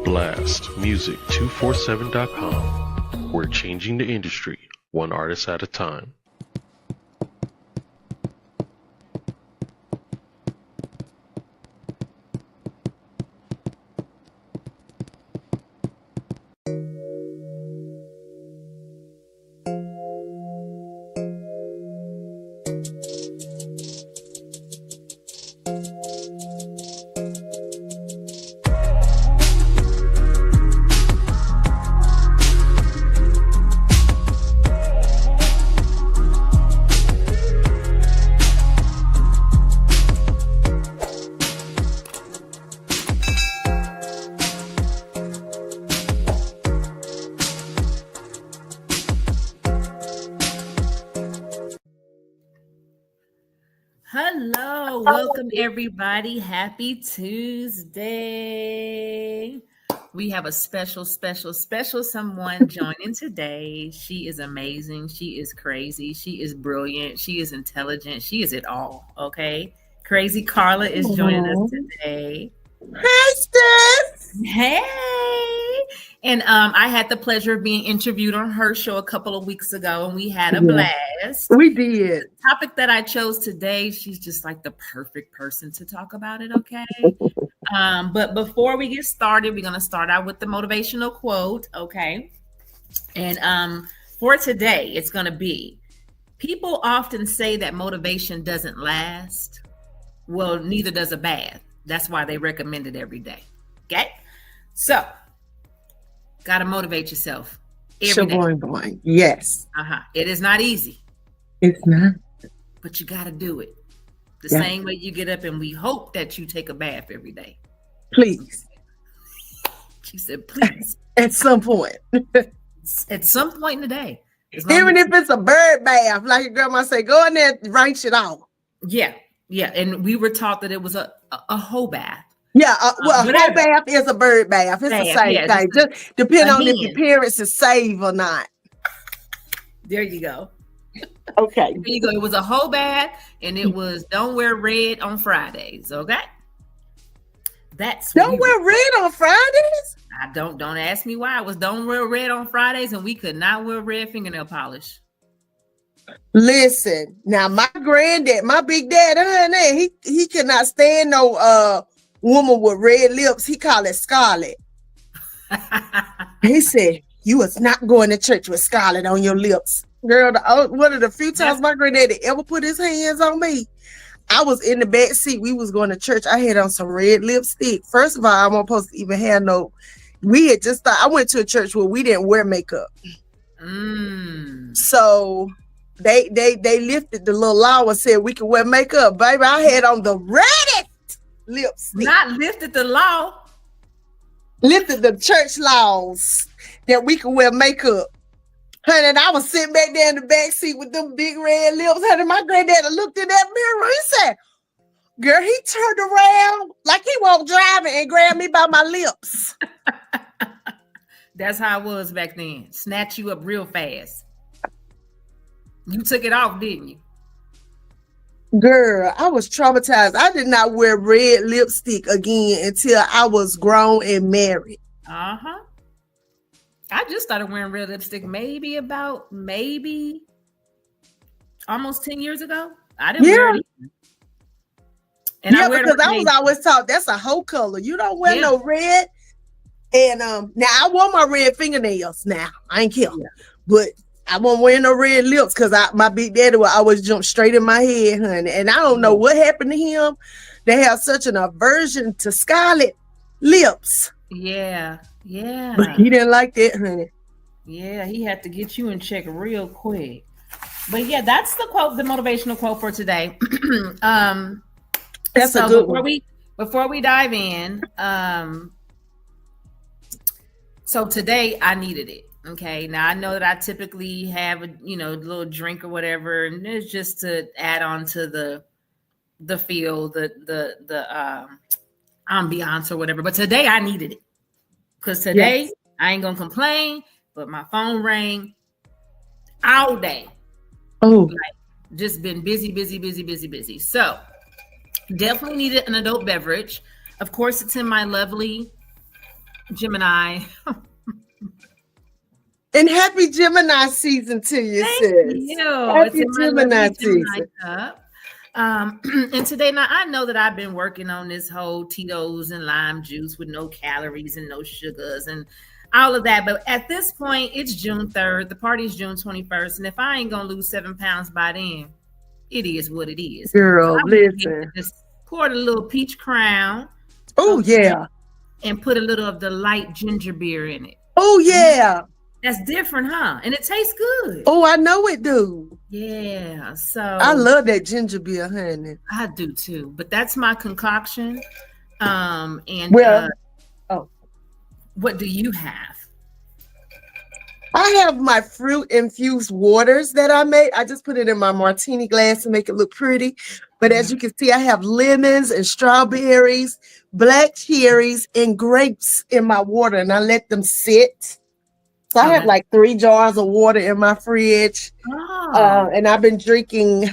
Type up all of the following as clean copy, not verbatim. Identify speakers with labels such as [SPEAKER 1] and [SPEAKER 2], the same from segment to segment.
[SPEAKER 1] blastmusic247.com. We're changing the industry, one artist at a time.
[SPEAKER 2] Hello, welcome everybody. Happy Tuesday. We have a special someone joining today. She is amazing. She is crazy. She is brilliant. She is intelligent. She is it all. Okay. Crazy Carla is joining us today.
[SPEAKER 3] Hey, sis.
[SPEAKER 2] Hey. And I had the pleasure of being interviewed on her show a couple of weeks ago, and we had a blast.
[SPEAKER 3] We did.
[SPEAKER 2] The topic that I chose today, she's just like the perfect person to talk about it, okay? But before we get started, we're going to start out with the motivational quote, okay? And for today, it's going to be, people often say that motivation doesn't last. Well, neither does a bath. That's why they recommend it every day, okay? So, got to motivate yourself every day.
[SPEAKER 3] Boing. Yes.
[SPEAKER 2] It is not easy.
[SPEAKER 3] It's not.
[SPEAKER 2] But you got to do it. The same way you get up, and we hope that you take a bath every day.
[SPEAKER 3] Please.
[SPEAKER 2] She said, please.
[SPEAKER 3] At some point.
[SPEAKER 2] At some point in the day.
[SPEAKER 3] Even if it's a bird bath, like your grandma say, go in there and rinse it off.
[SPEAKER 2] Yeah. And we were taught that it was a whole bath.
[SPEAKER 3] Yeah, a whole bath is a bird bath. It's the same thing. Just depend on if your parents is saved or not.
[SPEAKER 2] There you go.
[SPEAKER 3] Okay.
[SPEAKER 2] There you go. It was a whole bath, and it was don't wear red on Fridays. Okay.
[SPEAKER 3] Don't wear red on Fridays?
[SPEAKER 2] Don't ask me why. It was don't wear red on Fridays, and we could not wear red fingernail polish.
[SPEAKER 3] Listen, now my granddad, my big dad, honey, he cannot stand no woman with red lips. He called it scarlet. He said, you was not going to church with scarlet on your lips. Girl, one of the few times my granddad ever put his hands on me, I was in the back seat. We was going to church. I had on some red lipstick. First of all, I wasn't supposed to even have no, we had just thought, I went to a church where we didn't wear makeup. So they lifted the little law and said we could wear makeup. Baby, I had on the reddest lipstick.
[SPEAKER 2] Not lifted the law.
[SPEAKER 3] Lifted the church laws that we could wear makeup. Honey, and I was sitting back there in the back seat with them big red lips. Honey, my granddad looked in that mirror. He said, girl, he turned around like he wasn't driving and grabbed me by my lips.
[SPEAKER 2] That's how it was back then. Snatch you up real fast. You took it off, didn't you?
[SPEAKER 3] Girl, I was traumatized. I did not wear red lipstick again until I was grown and married.
[SPEAKER 2] I just started wearing red lipstick maybe almost 10 years ago. I didn't wear it either. And
[SPEAKER 3] because I was always taught that's a whole color. You don't wear no red. And now I wore my red fingernails. Now I ain't care, but I won't wear no red lips because my big daddy would always jump straight in my head, honey. And I don't know what happened to him. They have such an aversion to scarlet lips.
[SPEAKER 2] Yeah.
[SPEAKER 3] But he didn't like that, honey.
[SPEAKER 2] Yeah, he had to get you in check real quick. But yeah, that's the quote, the motivational quote for today.
[SPEAKER 3] That's a good one.
[SPEAKER 2] Before we dive in, so today I needed it. Okay, now I know that I typically have a little drink or whatever, and it's just to add on to the feel, the ambiance or whatever. But today I needed it because today I ain't gonna complain. But my phone rang all day.
[SPEAKER 3] Oh,
[SPEAKER 2] just been busy. So definitely needed an adult beverage. Of course, it's in my lovely Gemini.
[SPEAKER 3] And happy Gemini season to you,
[SPEAKER 2] Thank
[SPEAKER 3] sis.
[SPEAKER 2] you.
[SPEAKER 3] Happy
[SPEAKER 2] It's in my
[SPEAKER 3] Gemini
[SPEAKER 2] lovely Gemini
[SPEAKER 3] season.
[SPEAKER 2] cup. And today, now I know that I've been working on this whole Tito's and lime juice with no calories and no sugars and all of that. But at this point, it's June 3rd. The party's June 21st. And if I ain't gonna lose 7 pounds by then, it is what it is.
[SPEAKER 3] Girl,
[SPEAKER 2] So
[SPEAKER 3] listen.
[SPEAKER 2] just poured a little peach crown.
[SPEAKER 3] Oh, yeah.
[SPEAKER 2] And put a little of the light ginger beer in it.
[SPEAKER 3] Oh, yeah.
[SPEAKER 2] That's different, huh? And it tastes good.
[SPEAKER 3] Oh, I know it do.
[SPEAKER 2] Yeah. So
[SPEAKER 3] I love that ginger beer, honey.
[SPEAKER 2] I do too. But that's my concoction. And what do you have?
[SPEAKER 3] I have my fruit infused waters that I made. I just put it in my martini glass to make it look pretty. But as you can see, I have lemons and strawberries, black cherries, and grapes in my water, and I let them sit. So I have like 3 jars of water in my fridge. And I've been drinking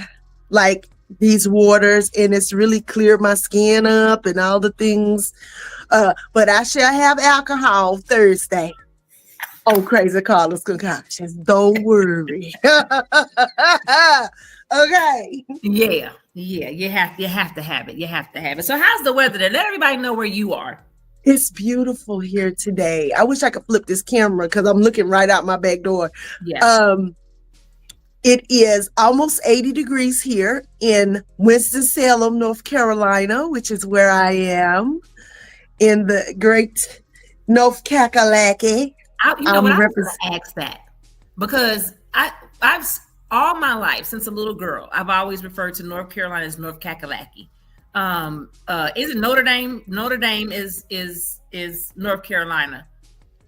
[SPEAKER 3] like these waters, and it's really cleared my skin up and all the things. But I shall have alcohol Thursday on Crazy Carla's Concoctions. Don't worry. Okay.
[SPEAKER 2] Yeah. You have to have it. You have to have it. So how's the weather there? Let everybody know where you are.
[SPEAKER 3] It's beautiful here today. I wish I could flip this camera because I'm looking right out my back door.
[SPEAKER 2] Yeah.
[SPEAKER 3] It is almost 80 degrees here in Winston-Salem, North Carolina, which is where I am in the great North Kakalaki.
[SPEAKER 2] I was going to ask that because I've all my life since a little girl, I've always referred to North Carolina as North Kakalaki. Is it Notre Dame? Notre Dame is North Carolina.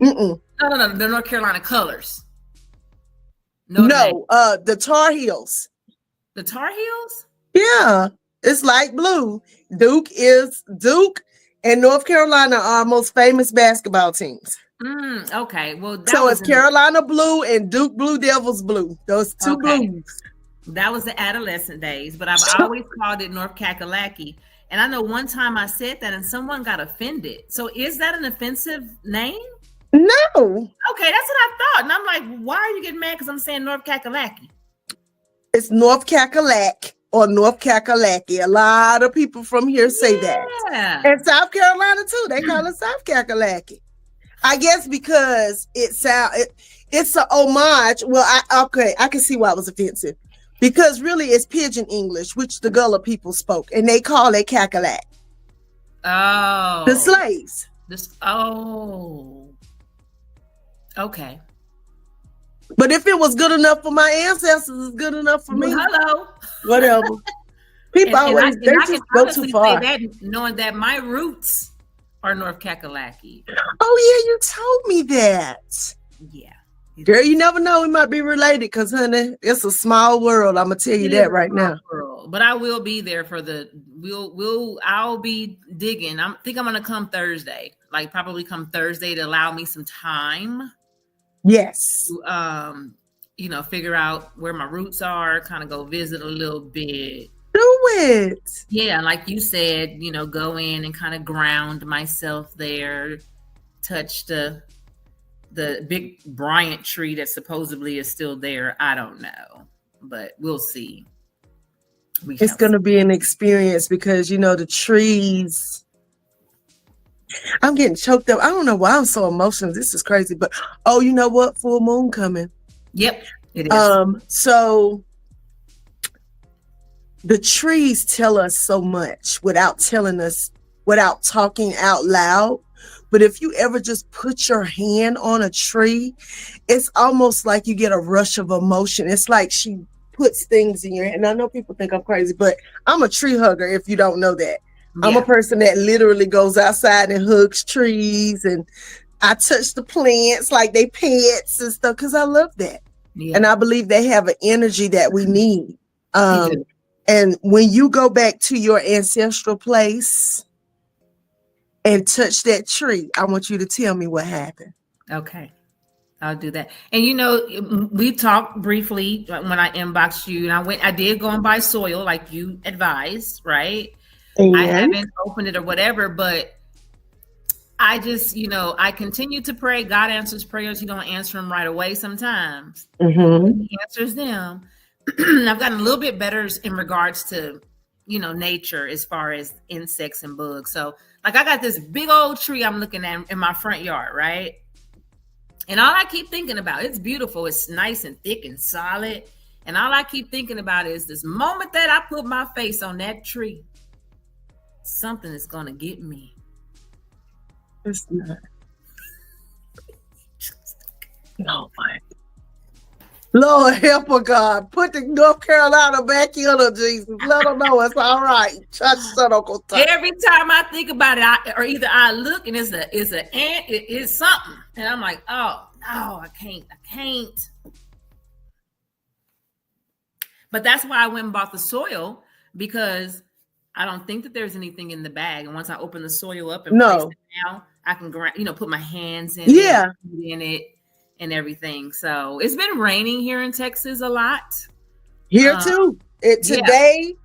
[SPEAKER 3] No,
[SPEAKER 2] the North Carolina colors.
[SPEAKER 3] The Tar Heels.
[SPEAKER 2] The Tar Heels?
[SPEAKER 3] Yeah, it's light blue. Duke and North Carolina are our most famous basketball teams.
[SPEAKER 2] Okay, well,
[SPEAKER 3] so it's Carolina blue and Duke Blue Devils blue. Those two blues.
[SPEAKER 2] That was the adolescent days, but I've always called it North Kakalaki. And I know one time I said that and someone got offended. So is that an offensive name?
[SPEAKER 3] No.
[SPEAKER 2] Okay, that's what I thought. And I'm like, why are you getting mad because I'm saying North Kakalaki?
[SPEAKER 3] It's North Kakalak or North Kakalaki. A lot of people from here say that. And South Carolina too. They call it South Kakalaki. I guess because it's an homage. Well, I can see why it was offensive. Because really it's Pidgin English, which the Gullah people spoke, and they call it Kakalak.
[SPEAKER 2] Oh.
[SPEAKER 3] The slaves.
[SPEAKER 2] Okay.
[SPEAKER 3] But if it was good enough for my ancestors, it's good enough for me.
[SPEAKER 2] Hello.
[SPEAKER 3] Whatever. People always just go too far.
[SPEAKER 2] That, knowing that my roots are North Kakalaki.
[SPEAKER 3] Oh yeah, you told me that.
[SPEAKER 2] Yeah.
[SPEAKER 3] Girl, you never know. We might be related because, honey, it's a small world. I'm gonna tell you that right now.
[SPEAKER 2] But I will be there for I'll be digging. I think I'm gonna come Thursday. Like probably come Thursday to allow me some time.
[SPEAKER 3] Yes.
[SPEAKER 2] To, figure out where my roots are, kind of go visit a little bit.
[SPEAKER 3] Do it.
[SPEAKER 2] Yeah, like you said, go in and kind of ground myself there, touch the big Bryant tree that supposedly is still there. I don't know, but we'll see.
[SPEAKER 3] It's going to be an experience because, the trees. I'm getting choked up. I don't know why I'm so emotional. This is crazy, but you know what? Full moon coming.
[SPEAKER 2] Yep, it is.
[SPEAKER 3] So the trees tell us so much without talking out loud. But if you ever just put your hand on a tree, it's almost like you get a rush of emotion. It's like she puts things in your hand. And I know people think I'm crazy, but I'm a tree hugger if you don't know that. Yeah. I'm a person that literally goes outside and hugs trees, and I touch the plants like they pets and stuff because I love that. Yeah. And I believe they have an energy that we need. And when you go back to your ancestral place and touch that tree, I want you to tell me what happened.
[SPEAKER 2] Okay. I'll do that. And we talked briefly when I inboxed you, and I did go and buy soil like you advised, right? And I haven't opened it or whatever, but I just, I continue to pray. God answers prayers. You don't answer them right away sometimes.
[SPEAKER 3] Mm-hmm.
[SPEAKER 2] He answers them. I've gotten a little bit better in regards to, nature as far as insects and bugs. So like I got this big old tree I'm looking at in my front yard, right? And all I keep thinking about, it's beautiful. It's nice and thick and solid. And all I keep thinking about is this moment that I put my face on that tree, something is going to get me.
[SPEAKER 3] It's not. No, my Lord help her, God. Put the North Carolina back in her, Jesus. Let her know it's all right. Touch son, Uncle Tom.
[SPEAKER 2] Every time I think about it, or either I look and it's an ant, it is something. And I'm like, oh, no, I can't. But that's why I went and bought the soil, because I don't think that there's anything in the bag. And once I open the soil up and place it down, I can, put my hands in it and everything. So it's been raining here in Texas a lot.
[SPEAKER 3] Here too. Yesterday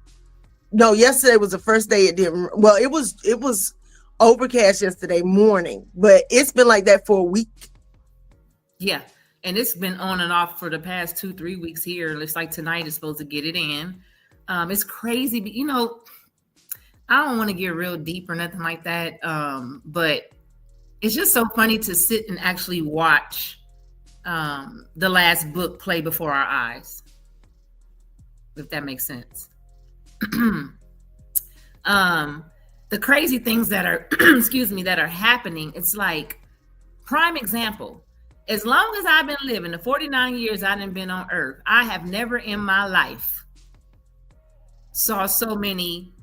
[SPEAKER 3] was the first day it didn't. Well, it was overcast yesterday morning, but it's been like that for a week. Yeah.
[SPEAKER 2] And it's been on and off for the past 2-3 weeks here. It looks like tonight is supposed to get it in. It's crazy, but I don't want to get real deep or nothing like that. But it's just so funny to sit and actually watch the last book play before our eyes, if that makes sense. The crazy things that are, that are happening. It's like, prime example. As long as I've been living, the 49 years I've been on earth, I have never in my life saw so many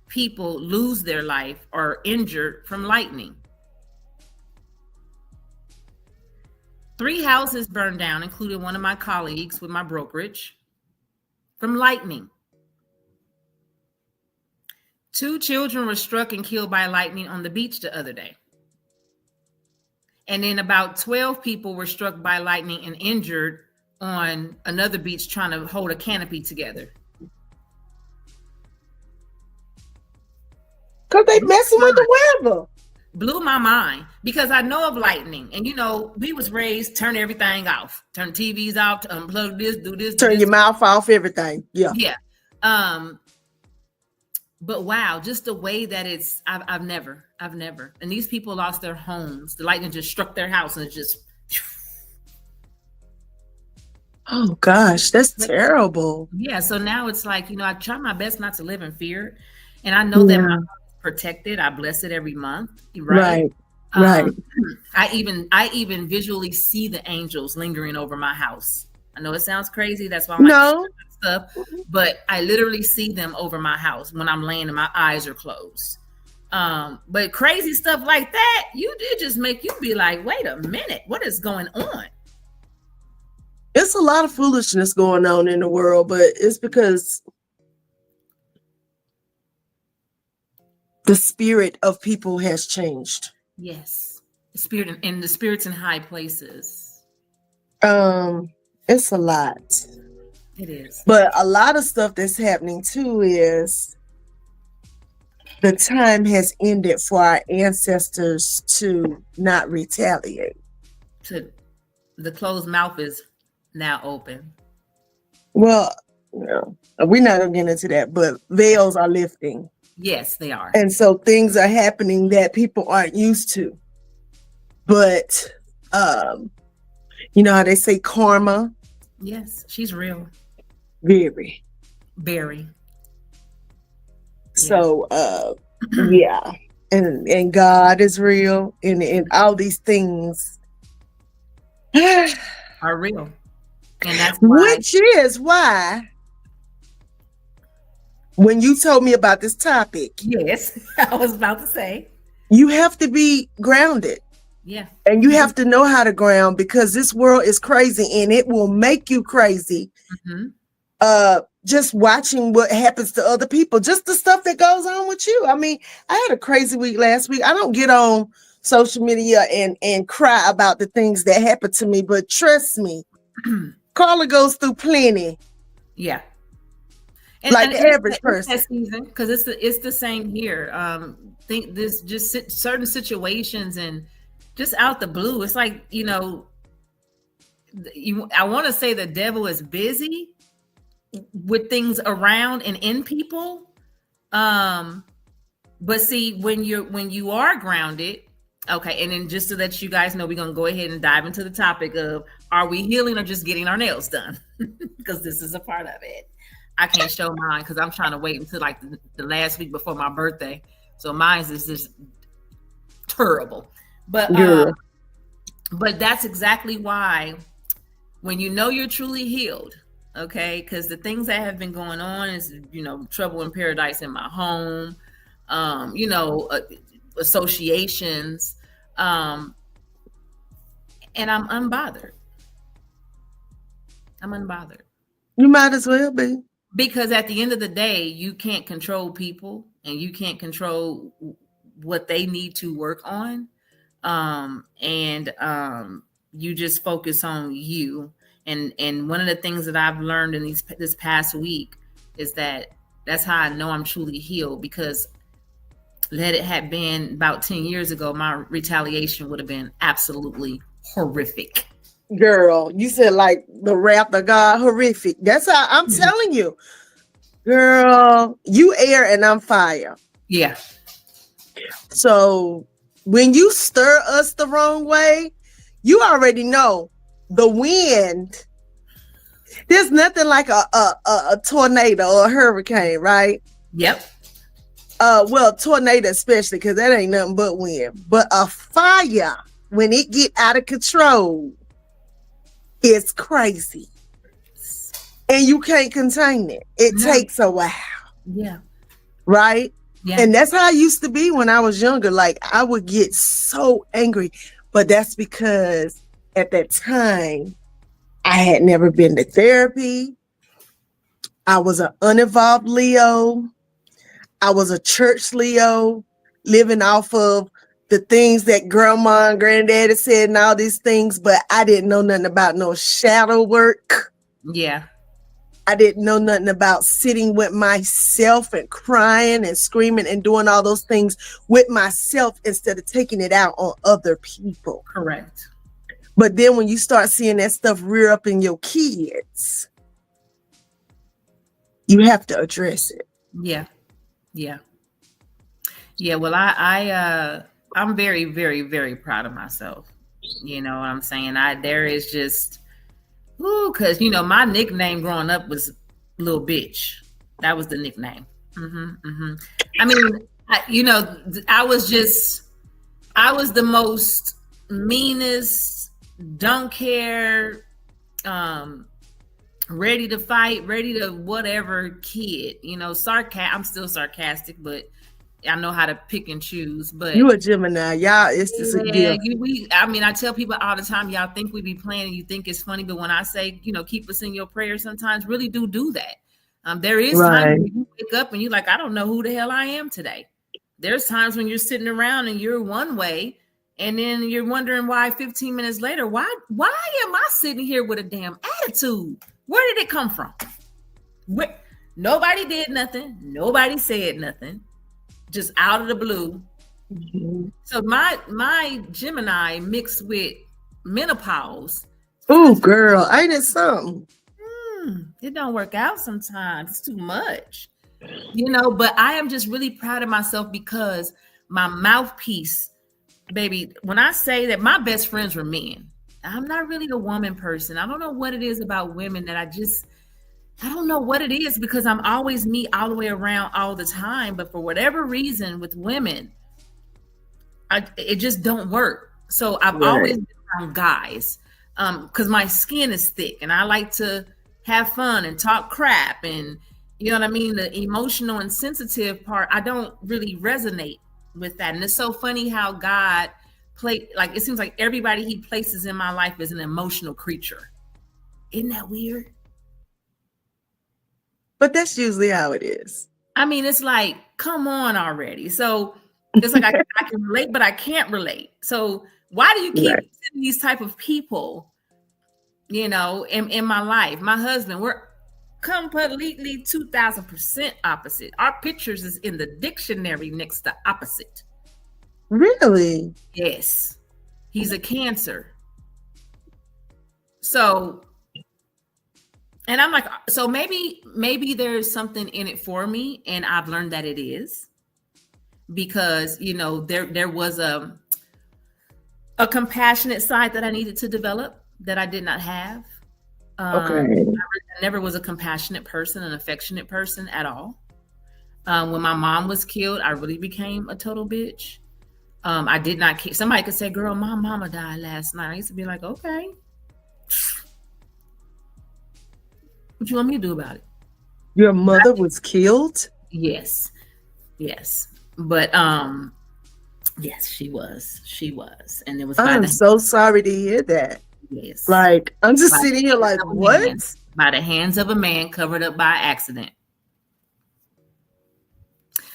[SPEAKER 2] people lose their life or injured from lightning. 3 houses burned down, including one of my colleagues with my brokerage, from lightning. 2 children were struck and killed by lightning on the beach the other day. And then about 12 people were struck by lightning and injured on another beach trying to hold a canopy together.
[SPEAKER 3] Because they messing with the weather.
[SPEAKER 2] Blew my mind, because I know of lightning. And, we was raised, turn everything off. Turn TVs off, unplug this, do this.
[SPEAKER 3] Turn your mouth off, everything. Yeah.
[SPEAKER 2] Yeah. But wow, just the way that it's, I've never. And these people lost their homes. The lightning just struck their house and it just.
[SPEAKER 3] Oh gosh, that's terrible.
[SPEAKER 2] Yeah. So now it's like, I try my best not to live in fear. And I know that my house is protected. I bless it every month. Right.
[SPEAKER 3] Right.
[SPEAKER 2] I even visually see the angels lingering over my house. I know it sounds crazy. That's why I'm stuff, but I literally see them over my house when I'm laying and my eyes are closed. But crazy stuff like that, it just make you be like, wait a minute, what is going on?
[SPEAKER 3] It's a lot of foolishness going on in the world, but it's because the spirit of people has changed.
[SPEAKER 2] Yes, the spirit and the spirits in high places.
[SPEAKER 3] It's a lot.
[SPEAKER 2] It is.
[SPEAKER 3] But a lot of stuff that's happening too is the time has ended for our ancestors to not retaliate.
[SPEAKER 2] The closed mouth is now open.
[SPEAKER 3] Well, no, we're not going to get into that, but veils are lifting.
[SPEAKER 2] Yes, they are.
[SPEAKER 3] And so things are happening that people aren't used to. But, you know how they say karma?
[SPEAKER 2] Yes, she's real.
[SPEAKER 3] Very. So, yeah. And God is real. And all these things
[SPEAKER 2] are real. And that's why.
[SPEAKER 3] Which is why when you told me about this topic.
[SPEAKER 2] Yes, I was about to say.
[SPEAKER 3] You have to be grounded.
[SPEAKER 2] Yeah.
[SPEAKER 3] And you have to know how to ground, because this world is crazy and it will make you crazy. Mm-hmm. Just watching what happens to other people, just the stuff that goes on with you. I mean, I had a crazy week last week. I don't get on social media and cry about the things that happen to me, but trust me, Carla goes through plenty.
[SPEAKER 2] Yeah.
[SPEAKER 3] like the average person.
[SPEAKER 2] That season, because it's the same here. Think this just certain situations and just out the blue. It's like, you know, I want to say the devil is busy with things around and in people. But see, when you are grounded, okay, and then just so that you guys know, we're gonna go ahead and dive into the topic of, are we healing or just getting our nails done? Because this is a part of it. I can't show mine because I'm trying to wait until like the last week before my birthday. So mine is just terrible. But that's exactly why when you know you're truly healed, okay, because the things that have been going on is, you know, trouble in paradise in my home, you know, associations, and I'm unbothered. I'm unbothered.
[SPEAKER 3] You might as well be.
[SPEAKER 2] Because at the end of the day, you can't control people and you can't control what they need to work on. You just focus on you. And one of the things that I've learned in this past week is that's how I know I'm truly healed, because let it have been about 10 years ago, my retaliation would have been absolutely horrific.
[SPEAKER 3] Girl, you said like the wrath of God, horrific. That's how I'm telling you. Girl, you air and I'm fire.
[SPEAKER 2] Yeah.
[SPEAKER 3] So when you stir us the wrong way, you already know the wind. There's nothing like a tornado or a hurricane, right?
[SPEAKER 2] Yep.
[SPEAKER 3] Well, tornado especially, because that ain't nothing but wind. But a fire, when it get out of control, it's crazy. And you can't contain it. It takes a while.
[SPEAKER 2] Yeah.
[SPEAKER 3] Right?
[SPEAKER 2] Yeah.
[SPEAKER 3] And that's how I used to be when I was younger. Like, I would get so angry. But that's because at that time, I had never been to therapy. I was an uninvolved Leo. I was a church Leo, living off of the things that grandma and granddaddy said and all these things, but I didn't know nothing about no shadow work.
[SPEAKER 2] Yeah.
[SPEAKER 3] I didn't know nothing about sitting with myself and crying and screaming and doing all those things with myself instead of taking it out on other people.
[SPEAKER 2] Correct.
[SPEAKER 3] But then when you start seeing that stuff rear up in your kids, you have to address it.
[SPEAKER 2] Yeah. Yeah. Yeah. Well, I'm very, very, very proud of myself. You know what I'm saying? There is just, because, you know, my nickname growing up was Little Bitch. That was the nickname. I mean, I was the most meanest, don't care, ready to fight, ready to whatever kid, you know, I'm still sarcastic, but I know how to pick and choose. But
[SPEAKER 3] you a Gemini, y'all. It's just a gift.
[SPEAKER 2] I tell people all the time, y'all think we be playing and you think it's funny, but when I say, you know, keep us in your prayers, sometimes really do that. There is times when you wake up and you're like, I don't know who the hell I am today. There's times when you're sitting around and you're one way, and then you're wondering why 15 minutes later, why am I sitting here with a damn attitude? Where did it come from? Nobody did nothing. Nobody said nothing. Just out of the blue. Mm-hmm. So my Gemini mixed with menopause.
[SPEAKER 3] Oh, girl, ain't it something?
[SPEAKER 2] It don't work out sometimes. It's too much, you know. But I am just really proud of myself because my mouthpiece, baby. When I say that, my best friends were men. I'm not really a woman person. I don't know what it is about women that I don't know what it is, because I'm always me all the way around all the time. But for whatever reason with women, it just don't work. So I've always been around guys because my skin is thick and I like to have fun and talk crap. And you know what I mean? The emotional and sensitive part, I don't really resonate with that. And it's so funny how God it seems like everybody he places in my life is an emotional creature. Isn't that weird?
[SPEAKER 3] But that's usually how it is.
[SPEAKER 2] I mean, it's like, come on already. So it's like I can relate, but I can't relate. So why do you keep these type of people, you know, in my life? My husband, Completely 2000% opposite. Our pictures is in the dictionary next to opposite.
[SPEAKER 3] Really?
[SPEAKER 2] Yes. He's a Cancer. So, and I'm like, so maybe there's something in it for me, and I've learned that it is, because there was a compassionate side that I needed to develop that I did not have.
[SPEAKER 3] Okay.
[SPEAKER 2] I never was a compassionate person, an affectionate person at all. When my mom was killed, I really became a total bitch. I did not care. Somebody could say, girl, my mama died last night. I used to be like, okay. What you want me to do about it?
[SPEAKER 3] Your mother was killed?
[SPEAKER 2] Yes. But yes, she was. And it was
[SPEAKER 3] I'm so sorry to hear that.
[SPEAKER 2] Yes.
[SPEAKER 3] Like, I'm just sitting here like, what?
[SPEAKER 2] By the hands of a man covered up by accident.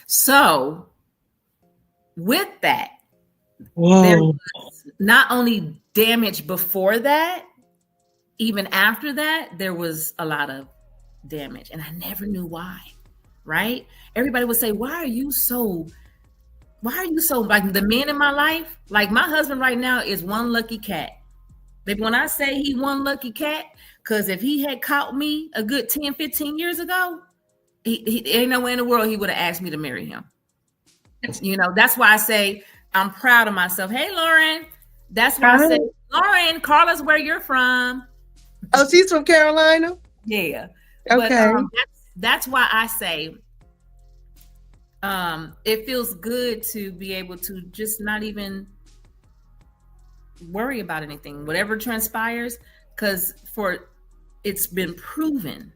[SPEAKER 2] So with that, there was not only damage before that, even after that, there was a lot of damage, and I never knew why. Right? Everybody would say, why are you so like the men in my life? Like my husband right now is one lucky cat. Baby, when I say he one lucky cat, because if he had caught me a good 10, 15 years ago, he ain't no way in the world he would have asked me to marry him. That's why I say I'm proud of myself. Hey, Lauren. That's why I say, Lauren, Carla's where you're from.
[SPEAKER 3] Oh, she's from Carolina?
[SPEAKER 2] Yeah.
[SPEAKER 3] Okay.
[SPEAKER 2] But that's why I say it feels good to be able to just not even worry about anything, whatever transpires, because it's been proven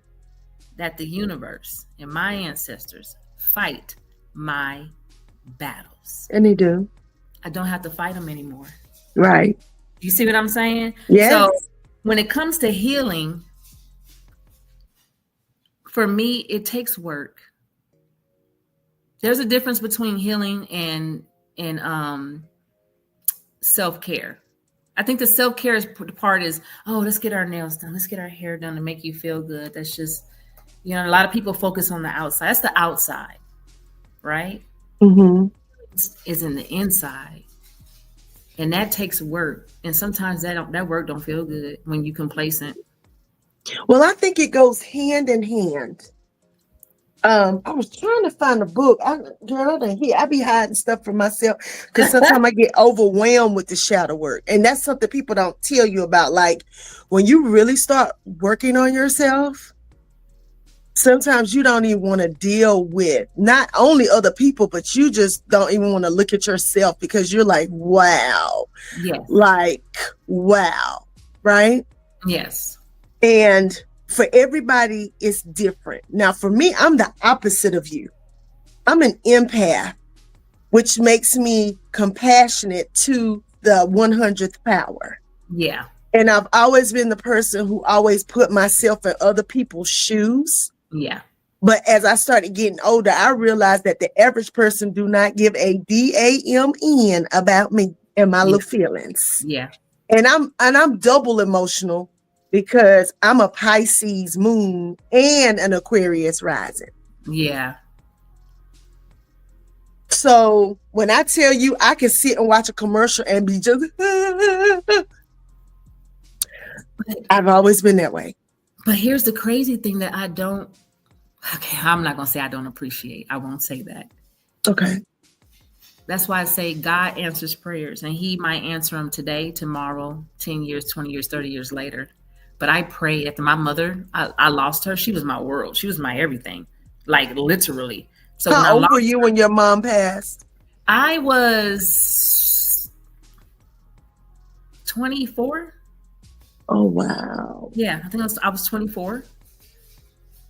[SPEAKER 2] that the universe and my ancestors fight my battles.
[SPEAKER 3] And they do.
[SPEAKER 2] I don't have to fight them anymore.
[SPEAKER 3] Right.
[SPEAKER 2] You see what I'm saying?
[SPEAKER 3] Yes.
[SPEAKER 2] So when it comes to healing, for me, it takes work. There's a difference between healing and self-care. I think the self-care part is, oh, let's get our nails done. Let's get our hair done to make you feel good. That's just, a lot of people focus on the outside. That's the outside, right?
[SPEAKER 3] Mm-hmm.
[SPEAKER 2] Is in the inside. And that takes work. And sometimes that work don't feel good when you're complacent.
[SPEAKER 3] Well, I think it goes hand in hand. I was trying to find a book. I be hiding stuff from myself because sometimes I get overwhelmed with the shadow work. And that's something people don't tell you about. Like when you really start working on yourself, sometimes you don't even want to deal with not only other people, but you just don't even want to look at yourself because you're like, wow.
[SPEAKER 2] Yes.
[SPEAKER 3] Like, wow. Right?
[SPEAKER 2] Yes.
[SPEAKER 3] And for everybody, it's different. Now, for me, I'm the opposite of you. I'm an empath, which makes me compassionate to the 100th power.
[SPEAKER 2] Yeah.
[SPEAKER 3] And I've always been the person who always put myself in other people's shoes.
[SPEAKER 2] Yeah.
[SPEAKER 3] But as I started getting older, I realized that the average person do not give a damn about me and my little feelings.
[SPEAKER 2] Yeah.
[SPEAKER 3] And I'm double emotional because I'm a Pisces moon and an Aquarius rising.
[SPEAKER 2] Yeah.
[SPEAKER 3] So when I tell you I can sit and watch a commercial and be just, I've always been that way.
[SPEAKER 2] But here's the crazy thing that I'm not going to say I don't appreciate. I won't say that.
[SPEAKER 3] Okay.
[SPEAKER 2] That's why I say God answers prayers, and he might answer them today, tomorrow, 10 years, 20 years, 30 years later. But I prayed after my mother, I lost her. She was my world. She was my everything, like literally. So
[SPEAKER 3] how old were you when your mom passed?
[SPEAKER 2] I was 24.
[SPEAKER 3] Oh, wow.
[SPEAKER 2] Yeah, I think I was 24.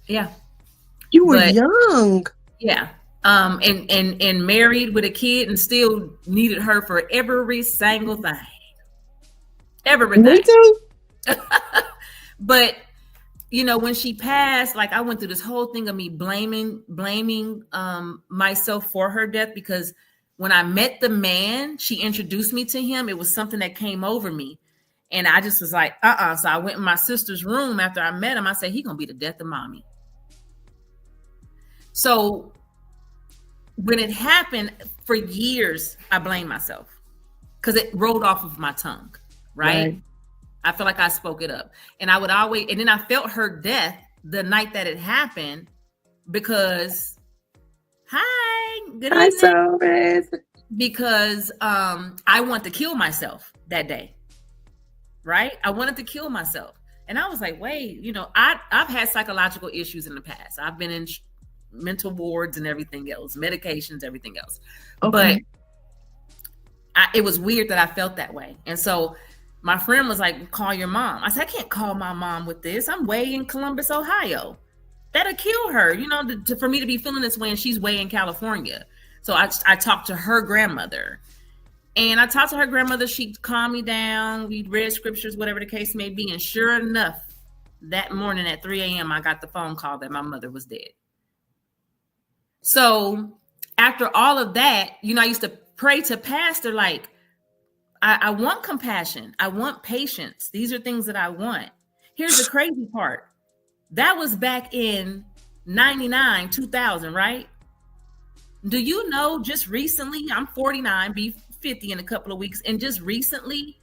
[SPEAKER 2] Yeah.
[SPEAKER 3] You were young.
[SPEAKER 2] Yeah. And married with a kid and still needed her for every single thing. Everything.
[SPEAKER 3] Me too.
[SPEAKER 2] But when she passed, like I went through this whole thing of me blaming myself for her death, because when I met the man, she introduced me to him. It was something that came over me. And I just was like, So I went in my sister's room after I met him. I said, he gonna be the death of mommy. So when it happened, for years, I blamed myself because it rolled off of my tongue, right? I feel like I spoke it up. And I would always, and then I felt her death the night that it happened because, hi, good evening. Because I wanted to kill myself that day, right? I wanted to kill myself. And I was like, wait, I've had psychological issues in the past. I've been in mental wards and everything else, medications, everything else. Okay. But it was weird that I felt that way. And so my friend was like, call your mom. I said, I can't call my mom with this. I'm way in Columbus, Ohio. That'll kill her, for me to be feeling this way, and she's way in California. So I talked to her grandmother. And I talked to her grandmother. She calmed me down. We read scriptures, whatever the case may be. And sure enough, that morning at 3 a.m., I got the phone call that my mother was dead. So after all of that, I used to pray to pastor, like, I want compassion. I want patience. These are things that I want. Here's the crazy part. That was back in 99, 2000, right? Do you know just recently, I'm 49, be 50 in a couple of weeks. And just recently,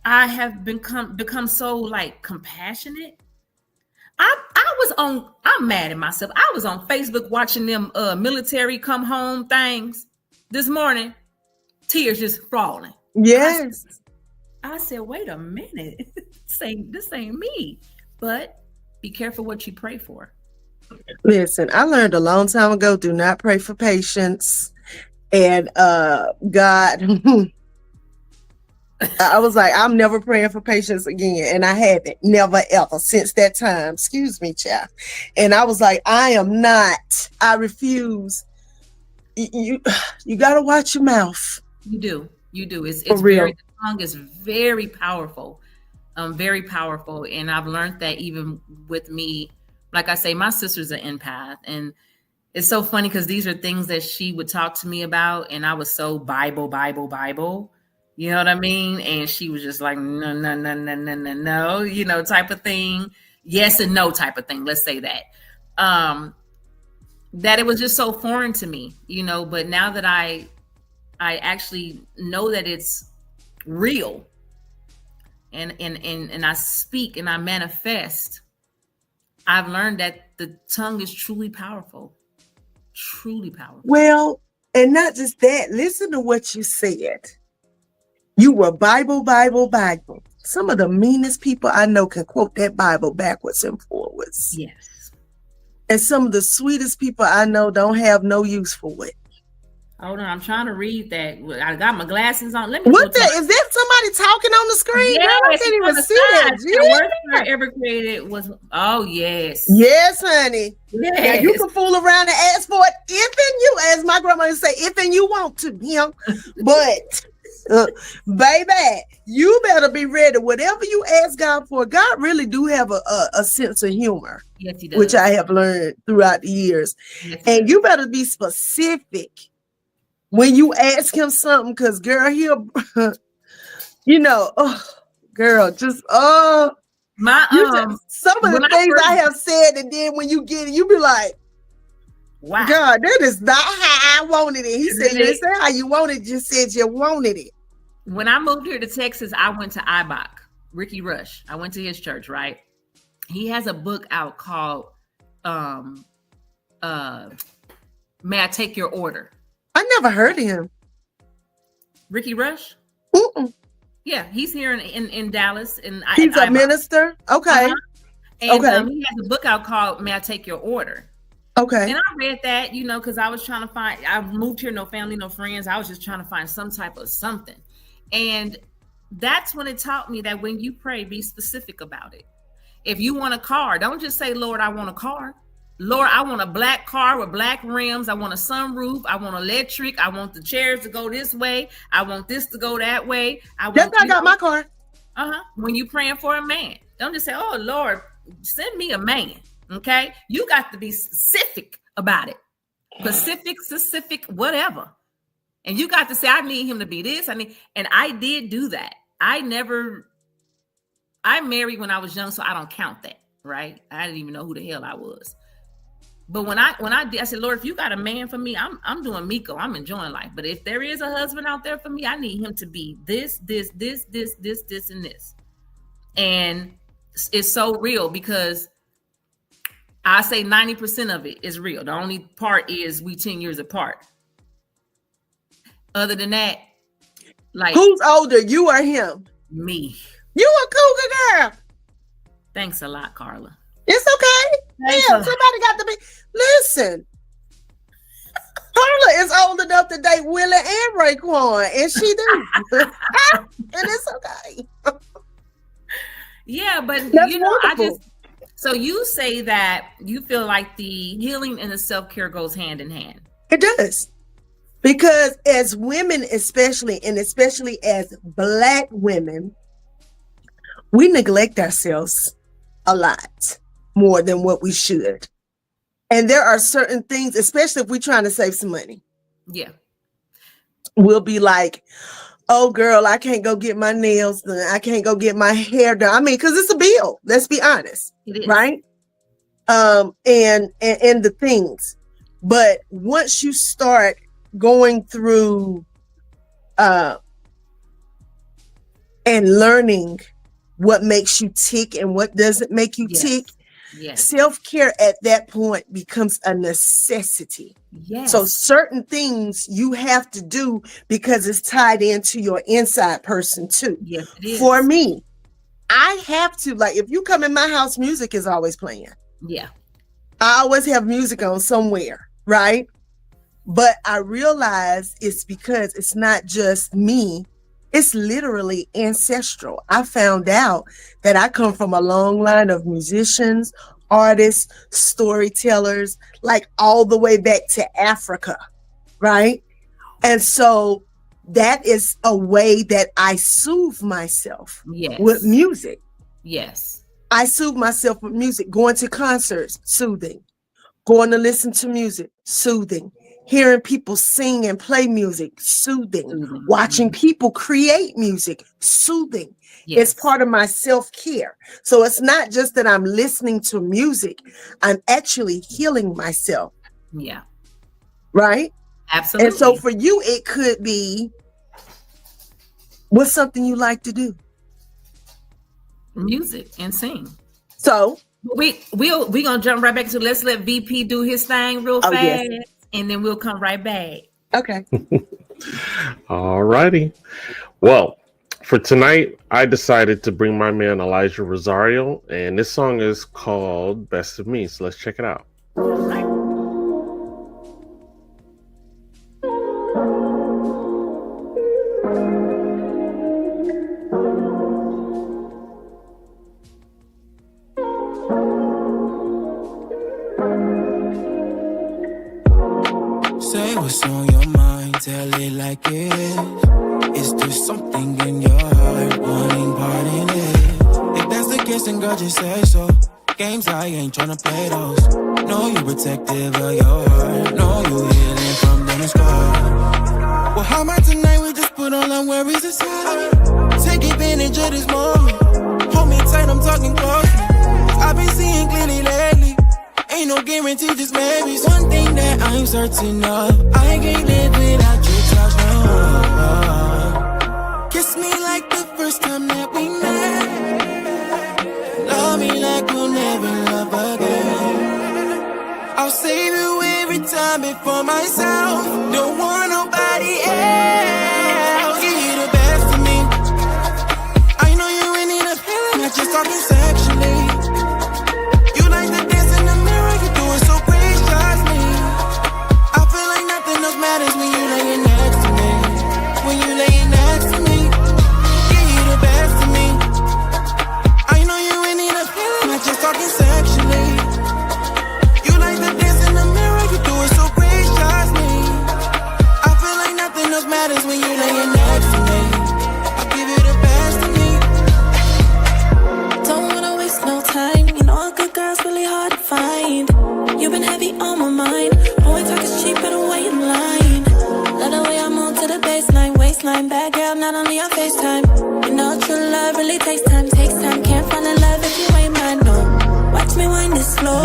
[SPEAKER 2] I have become so like compassionate. I'm mad at myself. I was on Facebook watching them military come home things this morning, tears just falling.
[SPEAKER 3] Yes.
[SPEAKER 2] I said, wait a minute. This ain't me. But be careful what you pray for.
[SPEAKER 3] Listen, I learned a long time ago, do not pray for patience. And God, I was like, I'm never praying for patience again. And I haven't, never, ever since that time. Excuse me, child. And I was like, I refuse. You got to watch your mouth.
[SPEAKER 2] You do. It's very, the tongue is very powerful. Very powerful. And I've learned that even with me, like I say, my sister's an empath. And it's so funny because these are things that she would talk to me about. And I was so Bible. You know what I mean? And she was just like, no, type of thing. Yes and no type of thing. Let's say that. That it was just so foreign to me, but now that I actually know that it's real and I speak and I manifest, I've learned that the tongue is truly powerful. Truly powerful.
[SPEAKER 3] Well, and not just that, listen to what you said. You were Bible. Some of the meanest people I know can quote that Bible backwards and forwards.
[SPEAKER 2] Yes.
[SPEAKER 3] And some of the sweetest people I know don't have no use for it.
[SPEAKER 2] Hold on, I'm trying to read that. I got my glasses on.
[SPEAKER 3] Is that somebody talking on the screen?
[SPEAKER 2] Yeah,
[SPEAKER 3] I can't even see that.
[SPEAKER 2] The worst I ever created was, yes.
[SPEAKER 3] Yes, honey.
[SPEAKER 2] Yes.
[SPEAKER 3] Now you can fool around and ask for it if and you, as my grandma would say, if and you want to, But baby, you better be ready. Whatever you ask God for, God really do have a sense of humor.
[SPEAKER 2] Yes, he does.
[SPEAKER 3] Which I have learned throughout the years. Yes, and you better be specific when you ask him something, because girl, he'll, girl, just some of the things I have said, and then when you get it, you be like, wow, God, that is not how I wanted it. He said, you didn't say how you wanted it, just said you wanted it.
[SPEAKER 2] When I moved here to Texas, I went to IBOC, Ricky Rush. I went to his church, right? He has a book out called May I Take Your Order?
[SPEAKER 3] I never heard of him.
[SPEAKER 2] Ricky Rush?
[SPEAKER 3] Mm-mm.
[SPEAKER 2] Yeah, he's here in Dallas. And
[SPEAKER 3] he's a minister? Okay.
[SPEAKER 2] Uh-huh. And he has a book out called May I Take Your Order?
[SPEAKER 3] Okay.
[SPEAKER 2] And I read that, because I was trying to I moved here, no family, no friends. I was just trying to find some type of something. And that's when it taught me that when you pray, be specific about it. If you want a car, don't just say, Lord, I want a car. Lord, I want a black car with black rims. I want a sunroof. I want electric. I want the chairs to go this way. I want this to go that way.
[SPEAKER 3] I got my car.
[SPEAKER 2] When you praying for a man, don't just say, oh, Lord, send me a man. Okay. You got to be specific about it. Specific, whatever. And you got to say, I need him to be this. And I did do that. I never I married when I was young, so I don't count that, right? I didn't even know who the hell I was. But when I did, I said, Lord, if you got a man for me, I'm doing Miko. I'm enjoying life. But if there is a husband out there for me, I need him to be this, and this. And it's so real because I say 90% of it is real. The only part is we 10 years apart. Other than that, like,
[SPEAKER 3] who's older, you or him?
[SPEAKER 2] Me.
[SPEAKER 3] You a cougar girl.
[SPEAKER 2] Thanks a lot, Carla.
[SPEAKER 3] It's okay. Damn, somebody got to be. Listen, Carla is old enough to date Willie and Raekwon, and she do. And it's okay.
[SPEAKER 2] Yeah, but
[SPEAKER 3] That's
[SPEAKER 2] you know,
[SPEAKER 3] wonderful.
[SPEAKER 2] So you say that you feel like the healing and the self-care goes hand in hand.
[SPEAKER 3] It does. Because as women, especially as Black women, we neglect ourselves a lot more than what we should. And there are certain things, especially if we're trying to save some money.
[SPEAKER 2] Yeah.
[SPEAKER 3] We'll be like, oh, girl, I can't go get my nails done. I can't go get my hair done. I mean, because it's a bill. Let's be honest.
[SPEAKER 2] It is.
[SPEAKER 3] Right? And the things. But once you start going through and learning what makes you tick and what doesn't make you tick, self-care at that point becomes a necessity.
[SPEAKER 2] Yes.
[SPEAKER 3] So certain things you have to do because it's tied into your inside person too.
[SPEAKER 2] Yes, it is.
[SPEAKER 3] For me, I have to, like, if you come in my house, music is always playing.
[SPEAKER 2] Yeah.
[SPEAKER 3] I always have music on somewhere, right? But I realize it's because it's not just me. It's literally ancestral. I found out that I come from a long line of musicians, artists, storytellers, like all the way back to Africa, right? And so that is a way that I soothe myself with music.
[SPEAKER 2] Yes.
[SPEAKER 3] I soothe myself with music, going to concerts, soothing, going to listen to music, soothing. Hearing people sing and play music, soothing. Watching people create music, soothing. It's part of my self-care. So it's not just that I'm listening to music, I'm actually healing myself.
[SPEAKER 2] Yeah.
[SPEAKER 3] Right?
[SPEAKER 2] Absolutely.
[SPEAKER 3] And so for you, it could be, what's something you like to do?
[SPEAKER 2] Music and sing.
[SPEAKER 3] So
[SPEAKER 2] we're gonna jump right back to, let's let VP do his thing real fast.
[SPEAKER 3] Yes.
[SPEAKER 2] And then we'll come right back.
[SPEAKER 3] Okay.
[SPEAKER 1] All righty. Well, for tonight, I decided to bring my man Elijah Rosario, and this song is called Best of Me. So let's check it out.
[SPEAKER 4] Say what's on your mind, tell it like it is. Is there something in your heart wanting part in it? If that's the case, then girl, just say so. Games, I ain't tryna play those. Know you protective of your heart. Know you healing from the scar. Well, how about tonight we just put all our worries aside? Take advantage of this moment. Hold me tight, I'm talking close. I've been seeing clearly lately. Ain't no guarantee, just maybe. One thing that I'm certain of, I can't live without your touch, no. Kiss me like the first time that we met. Love me like we'll never love again. I'll save you every time before myself. Don't want nobody else. Give you the best of me. I know you ain't need a feeling, not just talking sexually. You like the dance in the mirror, you do it so graciously. I feel like nothing else matters when you laying next to me. When you laying next to me, give you the best of me. I know you ain't need a feeling, not just talking sexually. You like the dance in the mirror, you do it so graciously. I feel like nothing else matters when you laying next to me. I'll give you the best of me.
[SPEAKER 5] Don't wanna waste no time. You know a good girl's really hard to find. You've been heavy on my mind. Boy, talk is cheap, better wait in line. Love the way I'm on to the baseline. Waist waistline. Bad girl, not only on FaceTime. You know true love really takes time. Takes time, can't find a love if you ain't mine, no. Watch me wind it slow.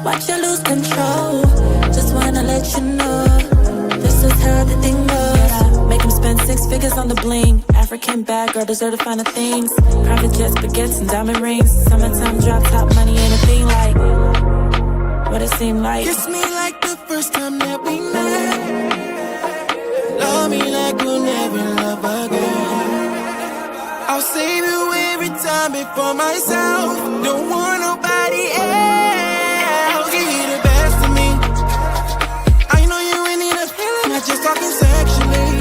[SPEAKER 5] Watch you lose control. Just wanna let you know this is how the thing goes. Make him spend 6 figures on the bling. African bad girl deserve the finer things. Private jets, baguettes, and diamond rings. Summertime drop top money ain't a thing like what it seemed like.
[SPEAKER 4] Kiss me like the first time that we met. Love me like we'll never love again. I'll save you every time before myself. Don't want nobody else. Give you the best of me. I know you ain't need a feeling, not just talking sexually.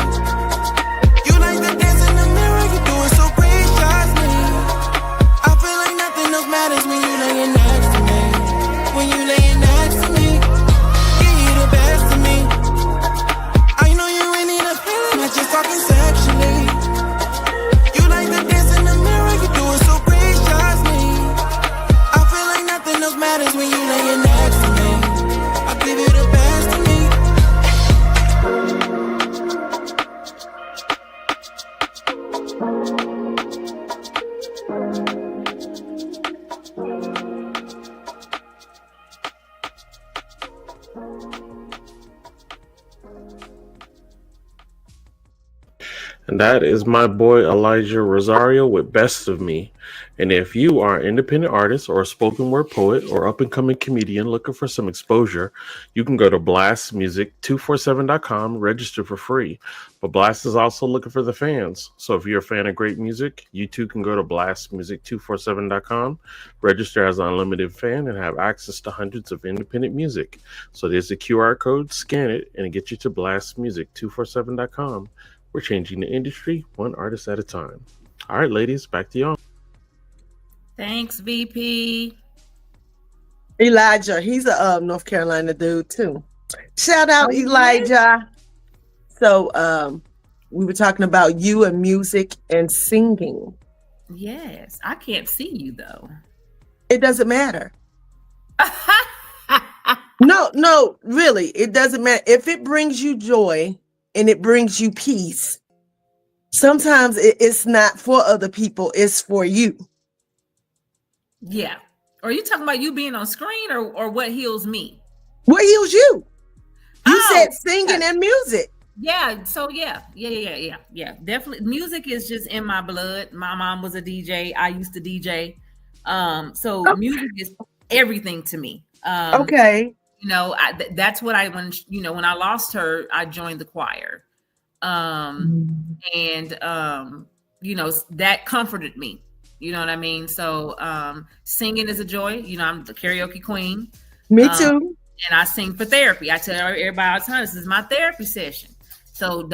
[SPEAKER 4] You like to dance in the mirror, you do it so graciously. I feel like nothing else matters when you laying next to me. When you laying next to me, give you the best of me. I know you ain't need a feeling, not just talking sexually. You like to dance in the mirror, you do it so graciously. I feel like nothing else matters when you laying next to me. I give you the best of me.
[SPEAKER 1] And that is my boy Elijah Rosario with Best of Me. And if you are an independent artist or a spoken word poet or up and coming comedian looking for some exposure, you can go to blastmusic247.com, register for free. But Blast is also looking for the fans. So if you're a fan of great music, you too can go to blastmusic247.com, register as an unlimited fan, and have access to hundreds of independent music. So there's a QR code, scan it, and get you to blastmusic247.com. We're changing the industry one artist at a time. All right, ladies, back to y'all.
[SPEAKER 2] Thanks, VP.
[SPEAKER 3] Elijah, he's a North Carolina dude too. Shout out Elijah. So we were talking about you and music and singing.
[SPEAKER 2] Yes, I can't see you though.
[SPEAKER 3] It doesn't matter. No, really, it doesn't matter. If it brings you joy and it brings you peace, sometimes it's not for other people, it's for you.
[SPEAKER 2] Yeah. Are you talking about you being on screen or what heals me?
[SPEAKER 3] What heals you? You said singing and music.
[SPEAKER 2] Yeah. So yeah. Definitely. Music is just in my blood. My mom was a DJ. I used to DJ. So music is everything to me.
[SPEAKER 3] Okay.
[SPEAKER 2] You know, that's what when I lost her, I joined the choir. That comforted me. You know what I mean? So singing is a joy. You know, I'm the karaoke queen.
[SPEAKER 3] Me too.
[SPEAKER 2] And I sing for therapy. I tell everybody all the time, this is my therapy session. So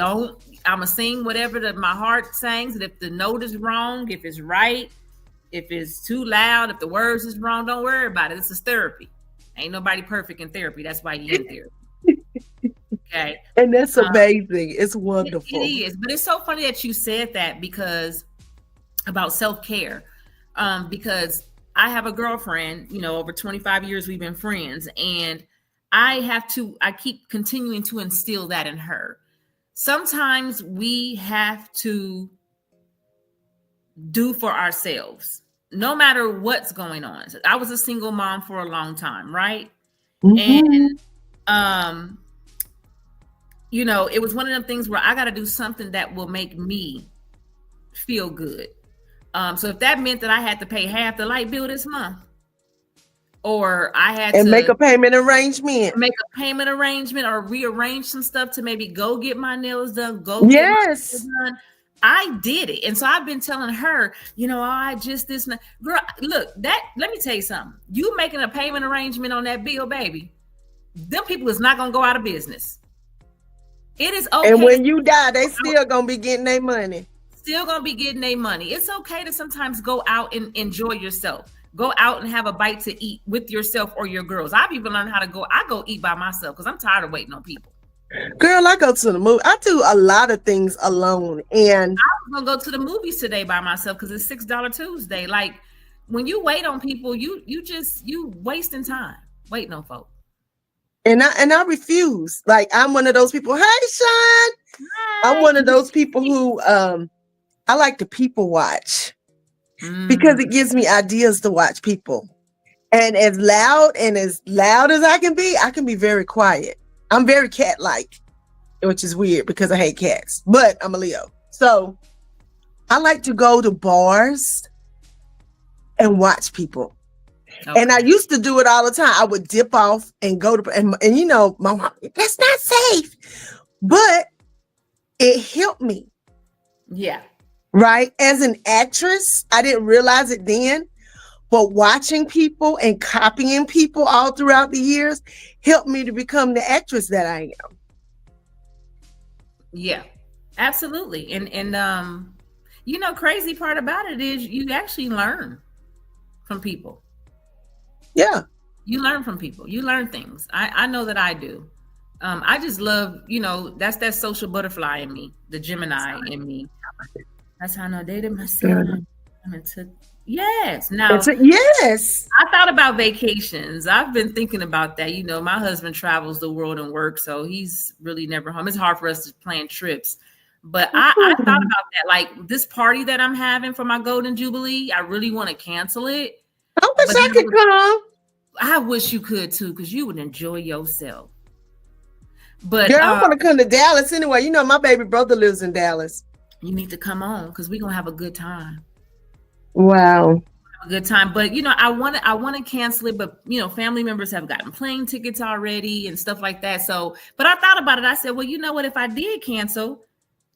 [SPEAKER 2] I'ma sing whatever my heart sings. And if the note is wrong, if it's right, if it's too loud, if the words is wrong, don't worry about it. This is therapy. Ain't nobody perfect in therapy. That's why you in therapy. Okay.
[SPEAKER 3] And that's amazing. It's wonderful.
[SPEAKER 2] It is. But it's so funny that you said that about self-care. Because I have a girlfriend, over 25 years we've been friends, and I keep continuing to instill that in her. Sometimes we have to do for ourselves, no matter what's going on. I was a single mom for a long time, right? Mm-hmm. And, it was one of them things where I got to do something that will make me feel good. So if that meant that I had to pay half the light bill this month, or I had to
[SPEAKER 3] make a payment arrangement,
[SPEAKER 2] or rearrange some stuff to maybe go get my nails done, get my nails done, I did it. And so I've been telling her, I just this girl, look, let me tell you something. You making a payment arrangement on that bill, baby, them people is not gonna go out of business. It is okay.
[SPEAKER 3] And when you die, they still gonna be getting their money.
[SPEAKER 2] Still gonna be getting their money. It's okay to sometimes go out and enjoy yourself. Go out and have a bite to eat with yourself or your girls. I've even learned how to go. I go eat by myself because I'm tired of waiting on people.
[SPEAKER 3] Girl, I go to the movie. I do a lot of things alone. And
[SPEAKER 2] I was gonna go to the movies today by myself because it's $6 Tuesday. Like when you wait on people, you wasting time waiting on folks.
[SPEAKER 3] And I refuse. Like, I'm one of those people. Hey, Sean. I'm one of those people who I like to people watch because it gives me ideas to watch people. And as loud as I can be very quiet. I'm very cat-like, which is weird because I hate cats, but I'm a Leo. So I like to go to bars and watch people. Okay. And I used to do it all the time. I would dip off and go to, and you know, my mom, that's not safe, but it helped me.
[SPEAKER 2] Yeah.
[SPEAKER 3] Right. As an actress, I didn't realize it then, but watching people and copying people all throughout the years helped me to become the actress that I am.
[SPEAKER 2] Yeah, absolutely. And you know, crazy part about it is you actually learn from people.
[SPEAKER 3] Yeah.
[SPEAKER 2] You learn from people. You learn things. I know that I do. I just love, you know, that's that social butterfly in me, the Gemini in me. That's how I know I dated myself. Yes. Now,
[SPEAKER 3] yes.
[SPEAKER 2] I thought about vacations. I've been thinking about that. You know, my husband travels the world and works, so he's really never home. It's hard for us to plan trips. But I thought about that. Like this party that I'm having for my Golden Jubilee, I really want to cancel it.
[SPEAKER 3] I wish I could come.
[SPEAKER 2] I wish you could too, because you would enjoy yourself. But
[SPEAKER 3] girl, I want to come to Dallas anyway. You know, my baby brother lives in Dallas.
[SPEAKER 2] You need to come on because we're gonna have a good time.
[SPEAKER 3] Wow.
[SPEAKER 2] A good time. But you know, I want to cancel it, but you know, family members have gotten plane tickets already and stuff like that. So, but I thought about it. I said, well, you know what? If I did cancel,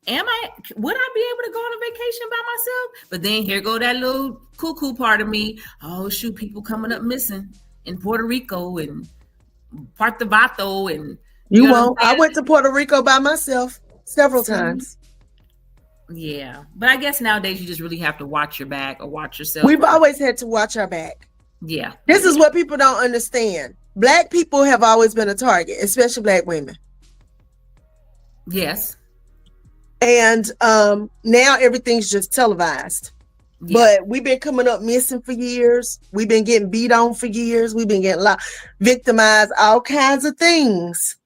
[SPEAKER 2] would I be able to go on a vacation by myself? But then here go that little cuckoo part of me. Oh shoot, people coming up missing in Puerto Rico and Puerto Vato and
[SPEAKER 3] you won't. I went to Puerto Rico by myself several times.
[SPEAKER 2] Yeah, but I guess nowadays you just really have to watch your back or watch yourself.
[SPEAKER 3] We've always had to watch our back.
[SPEAKER 2] Yeah.
[SPEAKER 3] This is what people don't understand. Black people have always been a target, especially Black women.
[SPEAKER 2] Yes.
[SPEAKER 3] And now everything's just televised. Yeah. But we've been coming up missing for years. We've been getting beat on for years. We've been getting victimized, all kinds of things.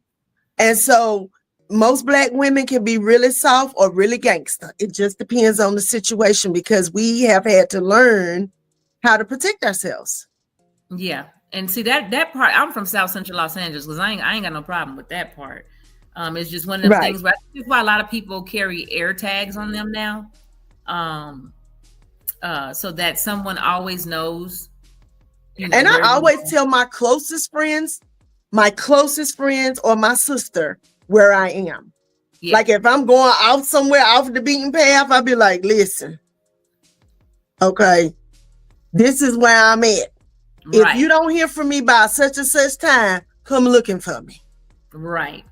[SPEAKER 3] And so most Black women can be really soft or really gangster. It just depends on the situation because we have had to learn how to protect ourselves.
[SPEAKER 2] Yeah. And see that part, I'm from South Central Los Angeles because I ain't got no problem with that part. It's just one of those things where that's why a lot of people carry air tags on them now. So that someone always knows. You know,
[SPEAKER 3] and I always tell my closest friends or my sister where I am. Yeah. Like if I'm going out somewhere off the beaten path, I'll be like, listen, okay, this is where I'm at. Right. If you don't hear from me by such and such time, come looking for me.
[SPEAKER 2] Right.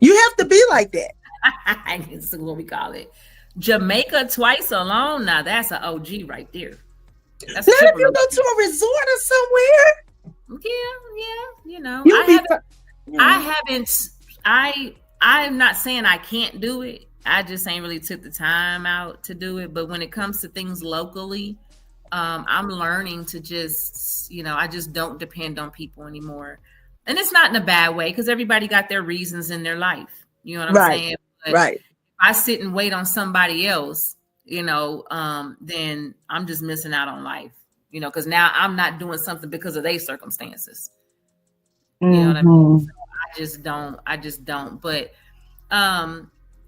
[SPEAKER 3] You have to be like that.
[SPEAKER 2] That's what we call it. Jamaica twice alone. Now that's an OG right there.
[SPEAKER 3] That's now if you go to a resort or somewhere.
[SPEAKER 2] Yeah. You know, I'm not saying I can't do it. I just ain't really took the time out to do it. But when it comes to things locally, I'm learning to just, you know, I just don't depend on people anymore. And it's not in a bad way because everybody got their reasons in their life. You know what I'm saying? But
[SPEAKER 3] right.
[SPEAKER 2] If I sit and wait on somebody else, you know, then I'm just missing out on life, you know, because now I'm not doing something because of their circumstances. You know what I mean? So I just don't. But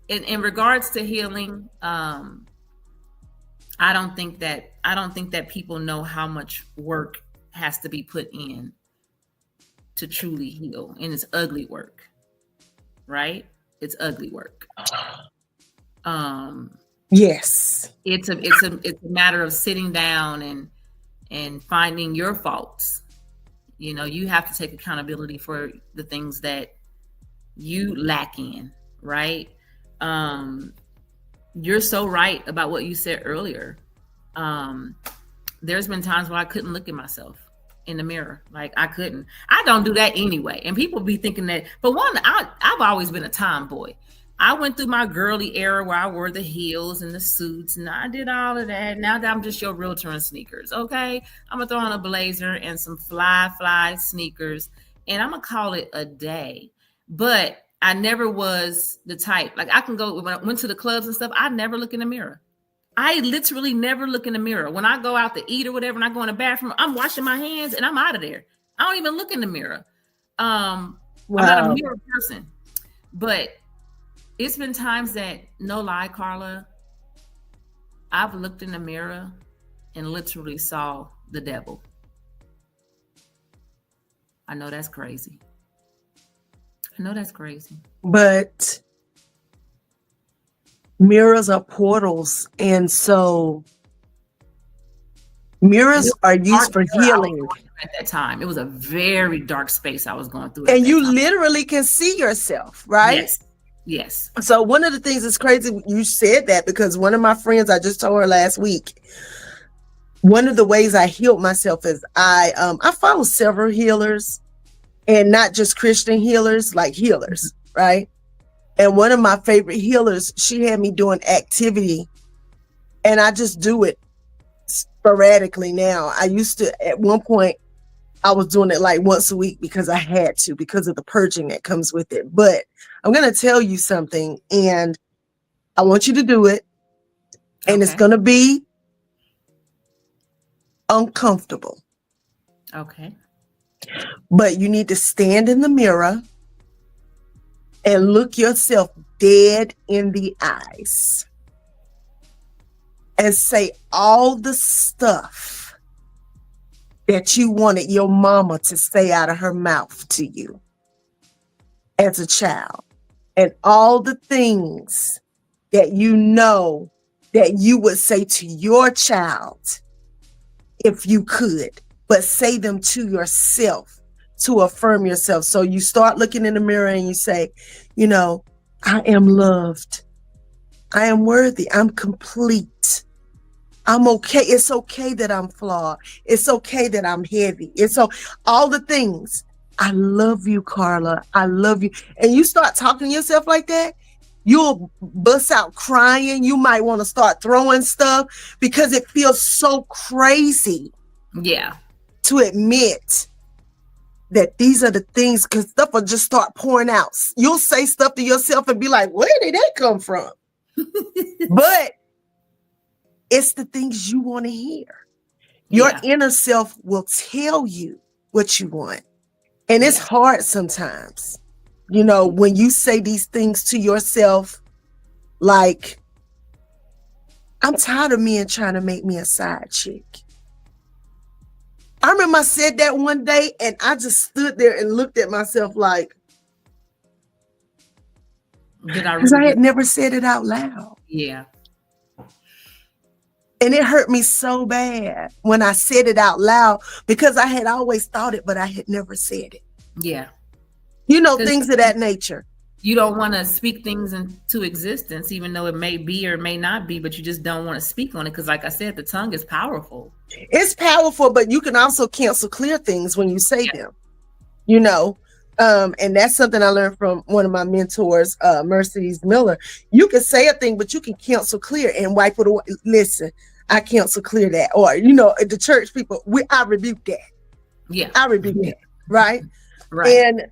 [SPEAKER 2] in regards to healing, I don't think that people know how much work has to be put in to truly heal, and it's ugly work, right? It's ugly work.
[SPEAKER 3] Yes,
[SPEAKER 2] it's a matter of sitting down and finding your faults. You know, you have to take accountability for the things that you lack in, right? You're so right about what you said earlier. There's been times where I couldn't look at myself in the mirror. Like I couldn't. I don't do that anyway. And people be thinking that, but one, I've always been a tomboy. I went through my girly era where I wore the heels and the suits and I did all of that. Now that I'm just your realtor in sneakers, okay? I'm gonna throw on a blazer and some fly sneakers and I'm gonna call it a day. But I never was the type, like I can go, when I went to the clubs and stuff, I never look in the mirror. I literally never look in the mirror. When I go out to eat or whatever, and I go in the bathroom, I'm washing my hands and I'm out of there. I don't even look in the mirror. I'm not a mirror person. But it's been times that, no lie, Carla, I've looked in the mirror and literally saw the devil. I know that's crazy.
[SPEAKER 3] But mirrors are portals. And so mirrors are used for healing.
[SPEAKER 2] At that time, it was a very dark space I was going through.
[SPEAKER 3] And you literally can see yourself, right?
[SPEAKER 2] Yes.
[SPEAKER 3] So one of the things that's crazy, you said that, because one of my friends, I just told her last week, one of the ways I healed myself is I follow several healers, and not just Christian healers, like healers, right? And one of my favorite healers, she had me doing activity, and I just do it sporadically now. I used to, at one point, I was doing it like once a week because I had to, because of the purging that comes with it. But I'm going to tell you something, and I want you to do it, and it's going to be uncomfortable.
[SPEAKER 2] Okay.
[SPEAKER 3] But you need to stand in the mirror and look yourself dead in the eyes and say all the stuff that you wanted your mama to say out of her mouth to you as a child, and all the things that you know that you would say to your child if you could, but say them to yourself to affirm yourself. So you start looking in the mirror and you say, you know, I am loved. I am worthy. I'm complete. I'm okay. It's okay that I'm flawed. It's okay that I'm heavy. It's all the things. I love you, Carla. I love you. And you start talking to yourself like that, you'll bust out crying. You might want to start throwing stuff because it feels so crazy.
[SPEAKER 2] Yeah.
[SPEAKER 3] To admit that these are the things, because stuff will just start pouring out. You'll say stuff to yourself and be like, where did that come from? But it's the things you want to hear. Your inner self will tell you what you want. And it's hard sometimes, you know, when you say these things to yourself, like, I'm tired of men trying to make me a side chick. I remember I said that one day, and I just stood there and looked at myself like, because I had never said it out loud.
[SPEAKER 2] Yeah.
[SPEAKER 3] And it hurt me so bad when I said it out loud, because I had always thought it, but I had never said it.
[SPEAKER 2] Yeah.
[SPEAKER 3] You know, things of that nature.
[SPEAKER 2] You don't want to speak things into existence, even though it may be or may not be, but you just don't want to speak on it. Because like I said, the tongue is powerful.
[SPEAKER 3] It's powerful, but you can also cancel clear things when you say them, you know. And that's something I learned from one of my mentors, Mercedes Miller. You can say a thing, but you can cancel clear and wipe it away. Listen, I cancel clear that. Or, you know, the church people, I rebuke that.
[SPEAKER 2] Yeah.
[SPEAKER 3] I rebuke that. Right?
[SPEAKER 2] Right.
[SPEAKER 3] And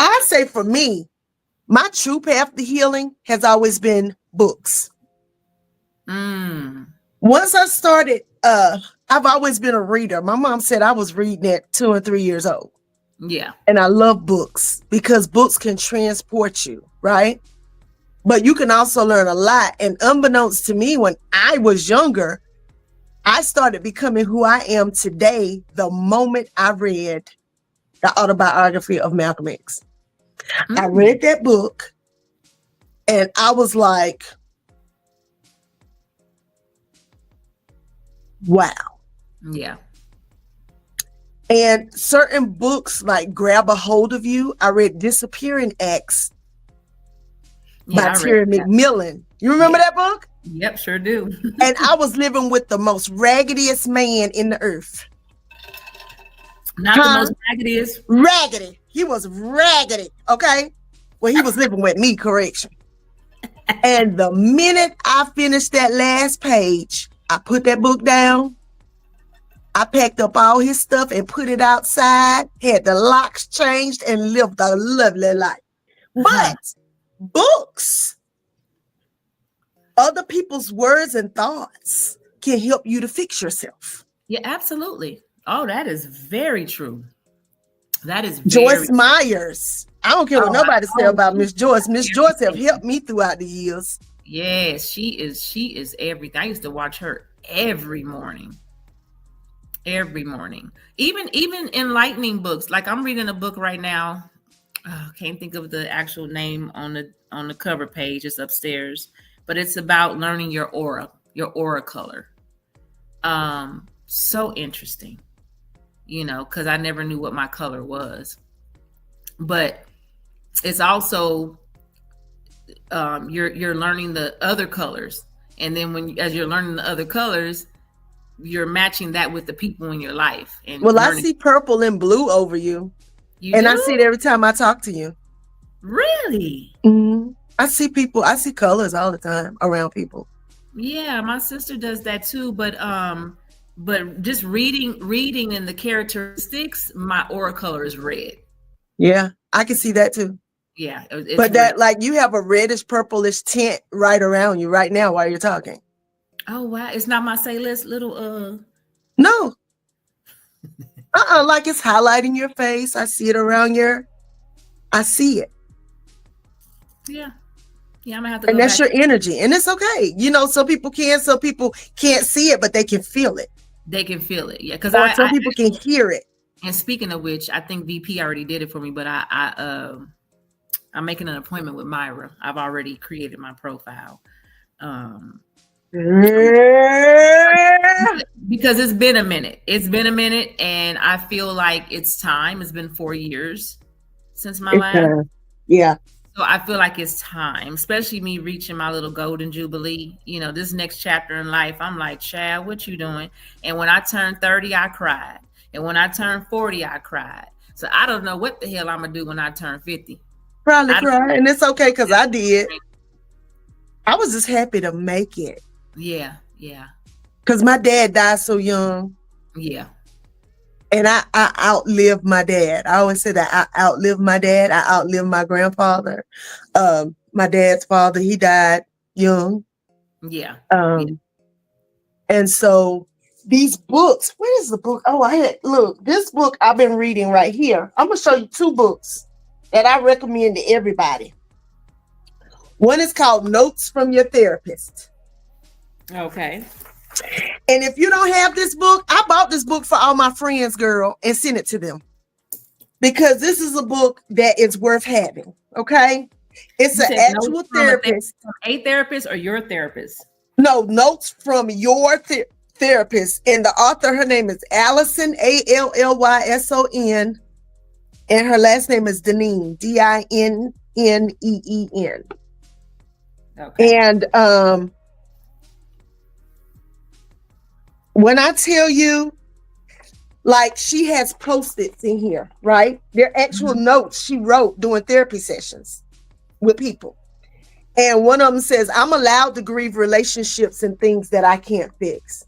[SPEAKER 3] I say for me, my true path to healing has always been books. Once I started, I've always been a reader. My mom said I was reading at 2 and 3 years old.
[SPEAKER 2] Yeah.
[SPEAKER 3] And I love books because books can transport you, right? But you can also learn a lot. And unbeknownst to me, when I was younger, I started becoming who I am today the moment I read the autobiography of Malcolm X. I read that book and I was like, wow.
[SPEAKER 2] Yeah.
[SPEAKER 3] And certain books like grab a hold of you. I read Disappearing Acts by Terry McMillan. You remember that book?
[SPEAKER 2] Yep, sure do.
[SPEAKER 3] And I was living with the most raggediest man in the earth.
[SPEAKER 2] Not the most raggediest.
[SPEAKER 3] Raggedy. He was raggedy. Okay. Well, he was living with me, correction. And the minute I finished that last page, I put that book down. I packed up all his stuff and put it outside, had the locks changed, and lived a lovely life. But books, other people's words and thoughts can help you to fix yourself.
[SPEAKER 2] Yeah, absolutely. Oh, that is very true. That is
[SPEAKER 3] Joyce Myers. I don't care what nobody say about Miss Joyce. Miss Joyce have helped me throughout the years.
[SPEAKER 2] Yes, she is everything. I used to watch her every morning. Even enlightening books. Like I'm reading a book right now. Can't think of the actual name on the cover page. It's upstairs, but it's about learning your aura color. So interesting, because I never knew what my color was. But it's also you're learning the other colors, and then as you're learning the other colors, you're matching that with the people in your life. And
[SPEAKER 3] I see purple and blue over you, and I see it every time I talk to you.
[SPEAKER 2] Really?
[SPEAKER 3] Mm-hmm. I see colors all the time around people.
[SPEAKER 2] Yeah, my sister does that too, but just reading and the characteristics, my aura color is red.
[SPEAKER 3] Yeah, I can see that too.
[SPEAKER 2] Yeah,
[SPEAKER 3] but that like you have a reddish purplish tint right around you right now while you're talking.
[SPEAKER 2] Oh wow, it's not my SayLess little
[SPEAKER 3] No. Like it's highlighting your face. I see it around I see it.
[SPEAKER 2] Yeah. Yeah, I'm gonna have to go
[SPEAKER 3] and that's
[SPEAKER 2] back.
[SPEAKER 3] Your energy, and it's okay. Some people can't see it, but they can feel it.
[SPEAKER 2] They can feel it, yeah. Because
[SPEAKER 3] some people can hear it.
[SPEAKER 2] And speaking of which, I think VP already did it for me, but I'm making an appointment with Myra. I've already created my profile. Because it's been a minute. And I feel like it's time. It's been 4 years since my last.
[SPEAKER 3] Yeah.
[SPEAKER 2] So I feel like it's time, especially me reaching my little golden jubilee. This next chapter in life, I'm like, Chad, what you doing? And when I turned 30, I cried. And when I turned 40, I cried. So I don't know what the hell I'm going to do when I turn 50.
[SPEAKER 3] Probably cry. And it's okay because I did. I was just happy to make it.
[SPEAKER 2] Yeah, yeah.
[SPEAKER 3] Because my dad died so young.
[SPEAKER 2] Yeah.
[SPEAKER 3] And I outlived my dad. I always say that I outlived my dad. I outlived my grandfather. My dad's father, he died young.
[SPEAKER 2] Yeah.
[SPEAKER 3] And so these books, where is the book? Oh, look, this book I've been reading right here. I'm going to show you 2 books that I recommend to everybody. One is called Notes from Your Therapist.
[SPEAKER 2] Okay.
[SPEAKER 3] And if you don't have this book, I bought this book for all my friends, girl, and sent it to them. Because this is a book that is worth having. Okay. It's an actual therapist.
[SPEAKER 2] A therapist or your therapist?
[SPEAKER 3] No, Notes from Your Therapist. And the author, her name is Allison, Alllyson. And her last name is Dineen, Dinneen.
[SPEAKER 2] Okay.
[SPEAKER 3] And when I tell you, like she has Post-its in here, right? They're actual notes she wrote during therapy sessions with people. And one of them says, I'm allowed to grieve relationships and things that I can't fix.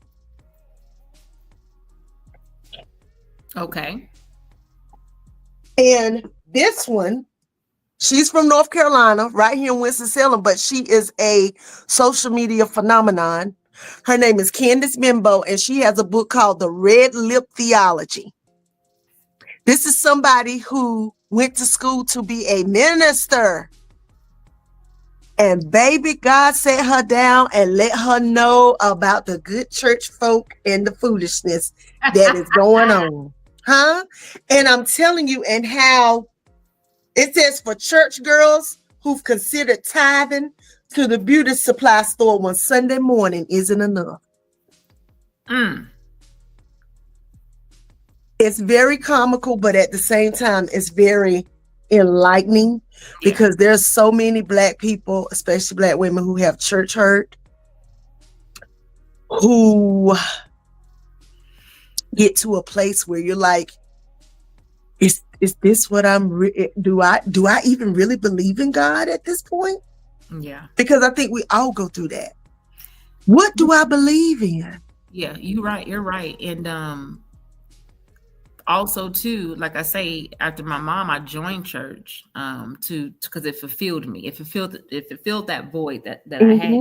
[SPEAKER 2] Okay.
[SPEAKER 3] And this one, she's from North Carolina, right here in Winston-Salem, but she is a social media phenomenon. Her name is Candace Bimbo, and she has a book called The Red Lip Theology. This is somebody who went to school to be a minister. And baby, God sat her down and let her know about the good church folk and the foolishness that is going on. Huh? And I'm telling you, and how it says for church girls who've considered tithing to the beauty supply store one Sunday morning isn't enough. It's very comical, but at the same time, it's very enlightening because there's so many Black people, especially Black women, who have church hurt, who get to a place where you're like, is this what do I even really believe in God at this point?
[SPEAKER 2] Yeah.
[SPEAKER 3] Because I think we all go through that. What do I believe in?
[SPEAKER 2] Yeah, you're right. You're right. And also too, like I say, after my mom, I joined church because it fulfilled me. It fulfilled that void that I had.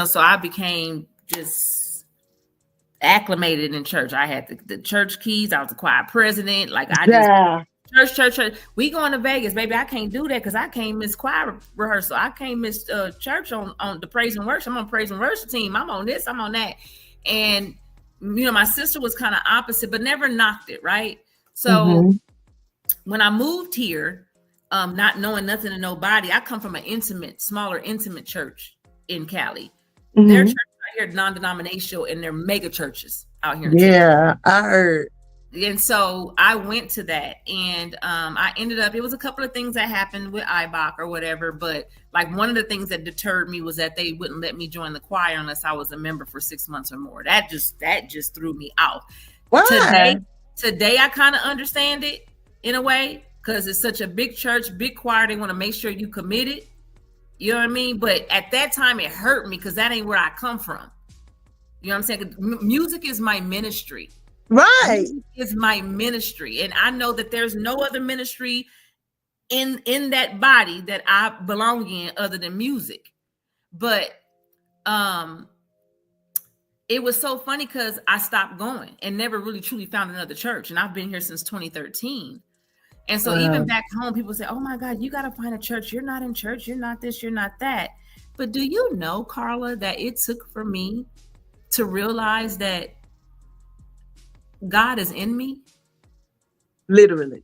[SPEAKER 2] So I became just acclimated in church. I had the church keys. I was the choir president. Like I just church. We going to Vegas, baby. I can't do that because I can't miss choir rehearsal. I can't miss church on the praise and worship. I'm on praise and worship team. I'm on this. I'm on that. And my sister was kind of opposite, but never knocked it, right? So when I moved here, not knowing nothing to nobody, I come from an smaller, intimate church in Cali. Their church out here non-denominational, and they're mega churches out here.
[SPEAKER 3] Yeah, I heard.
[SPEAKER 2] And so I went to that, and I ended up, it was a couple of things that happened with IBOC or whatever, but like one of the things that deterred me was that they wouldn't let me join the choir unless I was a member for 6 months or more. That just threw me out.
[SPEAKER 3] Why?
[SPEAKER 2] Today I kind of understand it in a way, because it's such a big church, big choir. They want to make sure you committed. You know what I mean? But at that time it hurt me because that ain't where I come from. You know what I'm saying? Music is my ministry.
[SPEAKER 3] Right.
[SPEAKER 2] Is my ministry. And I know that there's no other ministry in that body that I belong in other than music. But it was so funny because I stopped going and never really truly found another church. And I've been here since 2013. And so even back home, people say, oh my God, you got to find a church. You're not in church. You're not this, you're not that. But do you know, Carla, that it took for me to realize that God is in me?
[SPEAKER 3] Literally.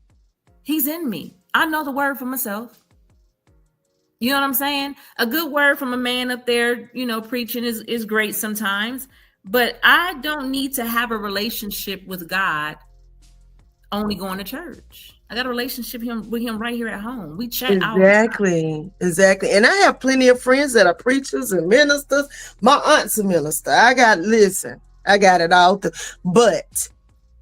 [SPEAKER 2] He's in me. I know the word for myself. You know what I'm saying? A good word from a man up there, preaching is great sometimes, but I don't need to have a relationship with God only going to church. I got a relationship with him right here at home. We chat
[SPEAKER 3] Exactly. And I have plenty of friends that are preachers and ministers. My aunt's a minister. I got it all. But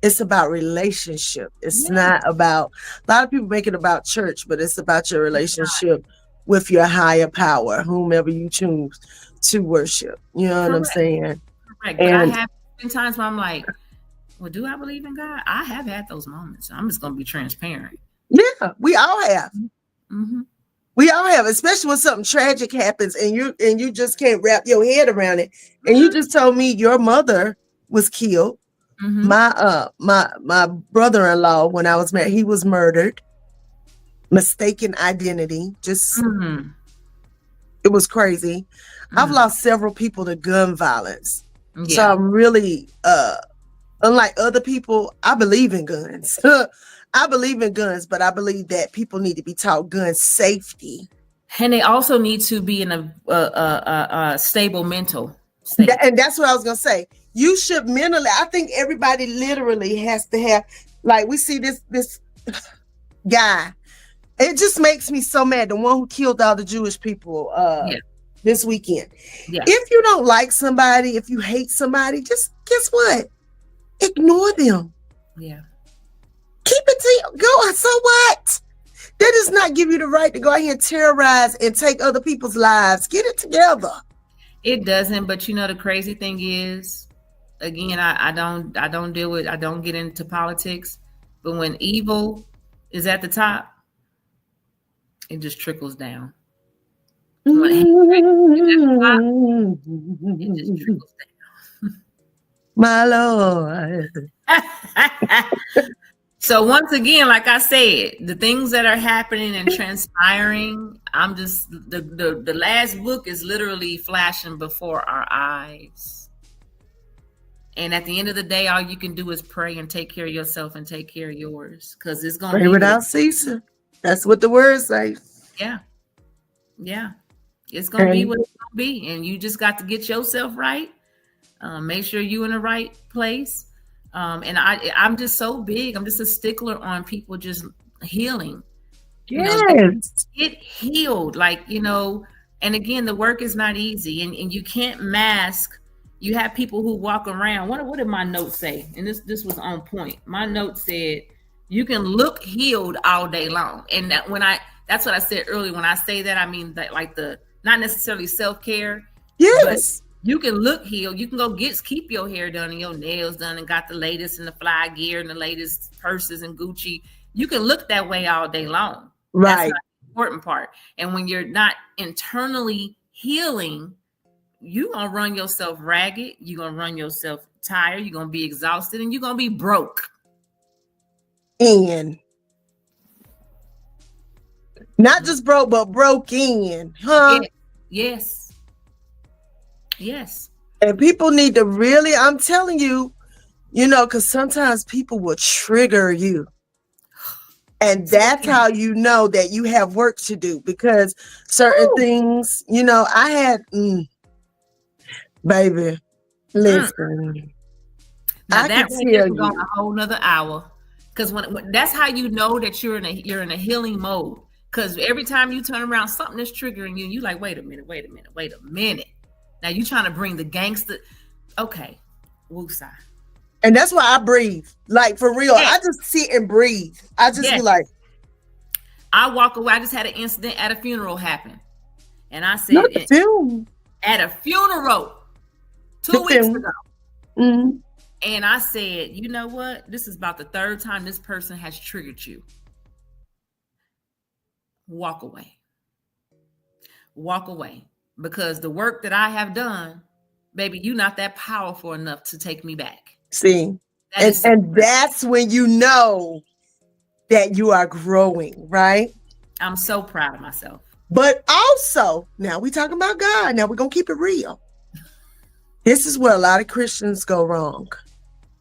[SPEAKER 3] it's about relationship. It's not about, a lot of people make it about church, but it's about your relationship with your higher power, whomever you choose to worship. You know what I'm saying?
[SPEAKER 2] Correct. But I have been times where I'm like, well, do I believe in God? I have had those moments. I'm just going to be transparent.
[SPEAKER 3] Yeah, we all have. We all have, especially when something tragic happens and you just can't wrap your head around it. And you just told me your mother was killed. My brother-in-law, when I was married, he was murdered. Mistaken identity. Just it was crazy. I've lost several people to gun violence. So I'm really unlike other people, I believe in guns. I believe in guns, but I believe that people need to be taught gun safety.
[SPEAKER 2] And they also need to be in a stable mental state.
[SPEAKER 3] And that's what I was going to say. You should mentally, I think everybody literally has to have, like we see this guy. It just makes me so mad. The one who killed all the Jewish people this weekend. Yeah. If you don't like somebody, if you hate somebody, just guess what? Ignore them.
[SPEAKER 2] Yeah.
[SPEAKER 3] Keep it to you. Go. So what? That does not give you the right to go out here and terrorize and take other people's lives. Get it together.
[SPEAKER 2] It doesn't. But the crazy thing is, again, I don't get into politics. But when evil is at the top, it just trickles down. When hatred is at the top, it just trickles down.
[SPEAKER 3] My Lord.
[SPEAKER 2] So once again, like I said, the things that are happening and transpiring, I'm just the last book is literally flashing before our eyes. And at the end of the day, all you can do is pray and take care of yourself and take care of yours, because it's gonna
[SPEAKER 3] pray without ceasing. That's what the word says.
[SPEAKER 2] Yeah. It's gonna be what it's gonna be, and you just got to get yourself right. Make sure you're in the right place. And I'm just so big. I'm just a stickler on people just healing.
[SPEAKER 3] Yes.
[SPEAKER 2] Get healed. And again, the work is not easy, and you can't mask. You have people who walk around. What did my note say? And this was on point. My note said, you can look healed all day long. And that's what I said earlier. When I say that, I mean that, like, the not necessarily self-care.
[SPEAKER 3] Yes.
[SPEAKER 2] You can look healed. You can go keep your hair done and your nails done and got the latest and the fly gear and the latest purses and Gucci. You can look that way all day long.
[SPEAKER 3] Right.
[SPEAKER 2] That's not the important part. And when you're not internally healing, you're going to run yourself ragged. You're going to run yourself tired. You're going to be exhausted and you're going to be broke.
[SPEAKER 3] And not just broke, but broken, huh?
[SPEAKER 2] Yes. Yes.
[SPEAKER 3] And people need to really, I'm telling you, because sometimes people will trigger you. And that's how you know that you have work to do, because certain things, I had, baby, listen.
[SPEAKER 2] Now
[SPEAKER 3] I
[SPEAKER 2] that
[SPEAKER 3] can tell you
[SPEAKER 2] on a whole nother hour, because when that's how you know that you're in a healing mode. Because every time you turn around, something is triggering you. You like, wait a minute. Now you trying to bring the gangster. Okay, woosah.
[SPEAKER 3] And that's why I breathe. Like, for real, I just sit and breathe. I just be like,
[SPEAKER 2] I walk away. I just had an incident at a funeral happen, and I said, at a funeral 2 weeks ago.
[SPEAKER 3] Mm-hmm.
[SPEAKER 2] And I said, you know what? This is about the third time this person has triggered you. Walk away. Walk away. Because the work that I have done, baby, you're not that powerful enough to take me back.
[SPEAKER 3] See, and that's when you know that you are growing, right?
[SPEAKER 2] I'm so proud of myself.
[SPEAKER 3] But also, now we talking about God. Now we're going to keep it real. This is where a lot of Christians go wrong.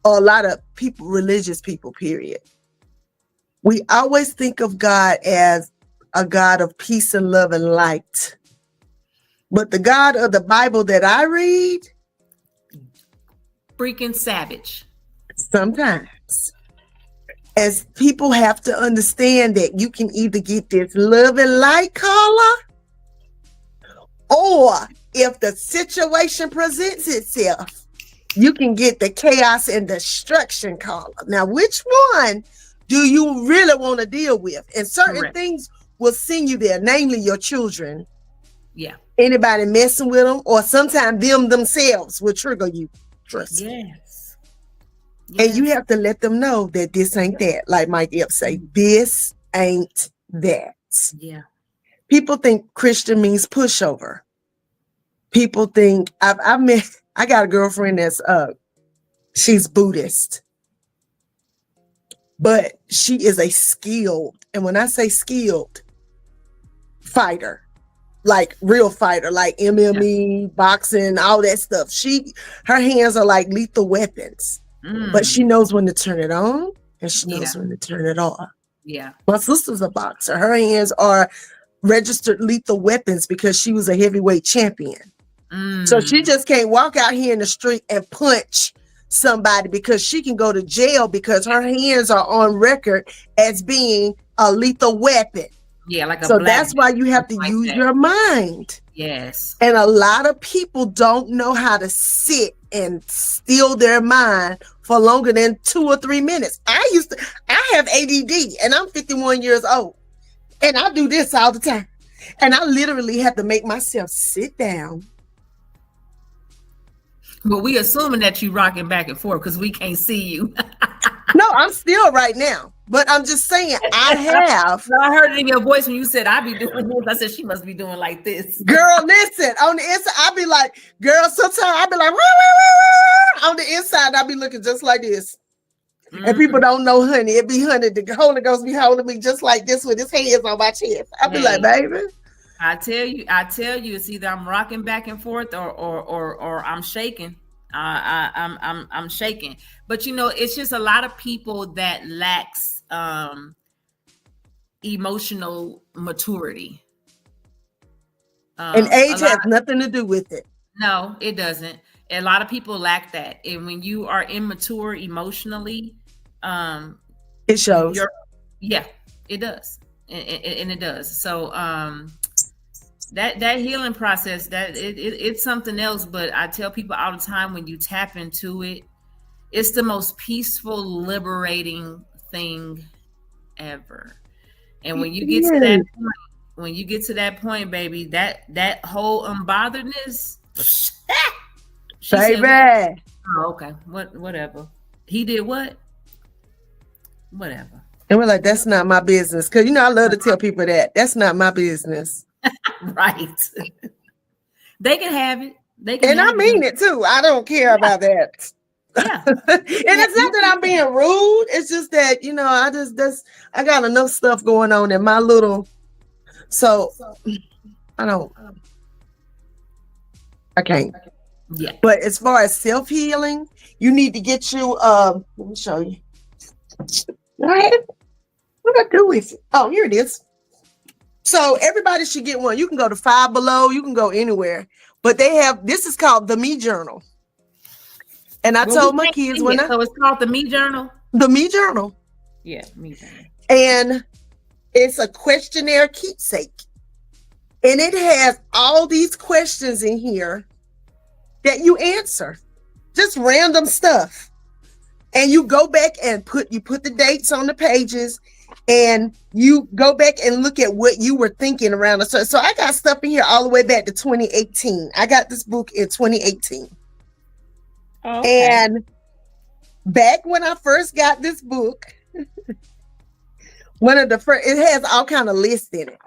[SPEAKER 3] Or a lot of people, religious people, period. We always think of God as a God of peace and love and light. But the God of the Bible that I read,
[SPEAKER 2] freaking savage.
[SPEAKER 3] Sometimes. As people have to understand that you can either get this love and light color, or if the situation presents itself, you can get the chaos and destruction color. Now, which one do you really want to deal with? And certain things will send you there, namely your children.
[SPEAKER 2] Yeah.
[SPEAKER 3] Anybody messing with them, or sometimes them themselves will trigger you. Trust me.
[SPEAKER 2] Yes.
[SPEAKER 3] And you have to let them know that this ain't that. Like Mike Epps say, this ain't that.
[SPEAKER 2] Yeah.
[SPEAKER 3] People think Christian means pushover. People think I got a girlfriend that's she's Buddhist, but she is a skilled, and when I say skilled, fighter. Like real fighter, like MMA, boxing, all that stuff. Her hands are like lethal weapons, but she knows when to turn it on and she knows when to turn it off.
[SPEAKER 2] Yeah.
[SPEAKER 3] My sister's a boxer. Her hands are registered lethal weapons because she was a heavyweight champion. So she just can't walk out here in the street and punch somebody, because she can go to jail because her hands are on record as being a lethal weapon.
[SPEAKER 2] Yeah, like a
[SPEAKER 3] so that's why you have to use your mind.
[SPEAKER 2] Yes.
[SPEAKER 3] And a lot of people don't know how to sit and still their mind for longer than 2 or 3 minutes. I have ADD and I'm 51 years old and I do this all the time. And I literally have to make myself sit down.
[SPEAKER 2] But we assuming that you rocking back and forth because we can't see you.
[SPEAKER 3] No, I'm still right now. But I'm just saying, I have.
[SPEAKER 2] I heard it in your voice when you said, I be doing this. I said, she must be doing like this.
[SPEAKER 3] Girl, listen, on the inside, I be like, girl, sometimes I be like, wah, wah, wah. On the inside, I be looking just like this. And people don't know, honey. It be honey. The Holy Ghost be holding me just like this with his hands on my chest. I be like, baby.
[SPEAKER 2] I tell you, it's either I'm rocking back and forth or I'm shaking. I'm shaking. But it's just a lot of people that lacks emotional maturity.
[SPEAKER 3] And age has nothing to do with it.
[SPEAKER 2] No, it doesn't. A lot of people lack that. And when you are immature emotionally,
[SPEAKER 3] it shows.
[SPEAKER 2] Yeah, it does. And it does. So that healing process, that it's something else. But I tell people all the time, when you tap into it, it's the most peaceful, liberating thing ever. And when you get to that point, baby, that whole unbotheredness, She said,
[SPEAKER 3] Baby.
[SPEAKER 2] oh, okay. Whatever. He did what? Whatever.
[SPEAKER 3] And we're like, that's not my business. Because, I love to tell people that. That's not my business.
[SPEAKER 2] Right. They can have it.
[SPEAKER 3] And I mean it, too. I don't care about that.
[SPEAKER 2] Yeah.
[SPEAKER 3] And it's not that I'm being rude. It's just that, I got enough stuff going on in my little... So, I can't.
[SPEAKER 2] Yeah.
[SPEAKER 3] But as far as self-healing, you need to get you, let me show you. What I do with it? Oh, here it is. So everybody should get one. You can go to Five Below. You can go anywhere. But this is called the Me Journal. And I told my kids
[SPEAKER 2] so it's called the Me Journal?
[SPEAKER 3] The Me Journal.
[SPEAKER 2] Yeah, Me Journal.
[SPEAKER 3] And it's a questionnaire keepsake. And it has all these questions in here that you answer. Just random stuff. And you go back and put the dates on the pages, and you go back and look at what you were thinking around it. So I got stuff in here all the way back to 2018. I got this book in 2018. Okay. And back when I first got this book, one of the first, it has all kind of lists in it.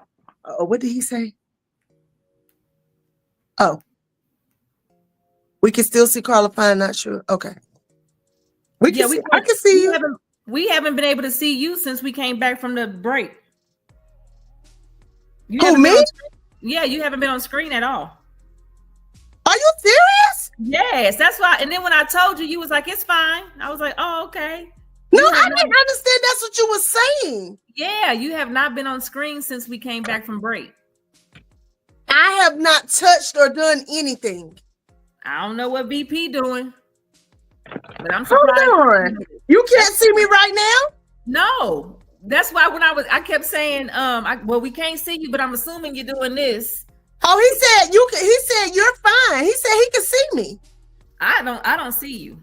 [SPEAKER 3] What did he say? Oh, we can still see Carla Fine, not sure. Okay. I can see you.
[SPEAKER 2] We haven't been able to see you since we came back from the break.
[SPEAKER 3] Who, me?
[SPEAKER 2] Yeah, you haven't been on screen at all.
[SPEAKER 3] Are you serious?
[SPEAKER 2] Yes, that's why. And then when I told you, you was like, it's fine. I was like, oh, okay.
[SPEAKER 3] No, I didn't understand that's what you were saying.
[SPEAKER 2] Yeah, you have not been on screen since we came back from break.
[SPEAKER 3] I have not touched or done anything.
[SPEAKER 2] I don't know what VP doing. But I'm surprised.
[SPEAKER 3] Hold on. You can't see me right now?
[SPEAKER 2] No. That's why when I kept saying, we can't see you, but I'm assuming you're doing this.
[SPEAKER 3] Oh, he said you're fine. He said he can see me.
[SPEAKER 2] I don't see you.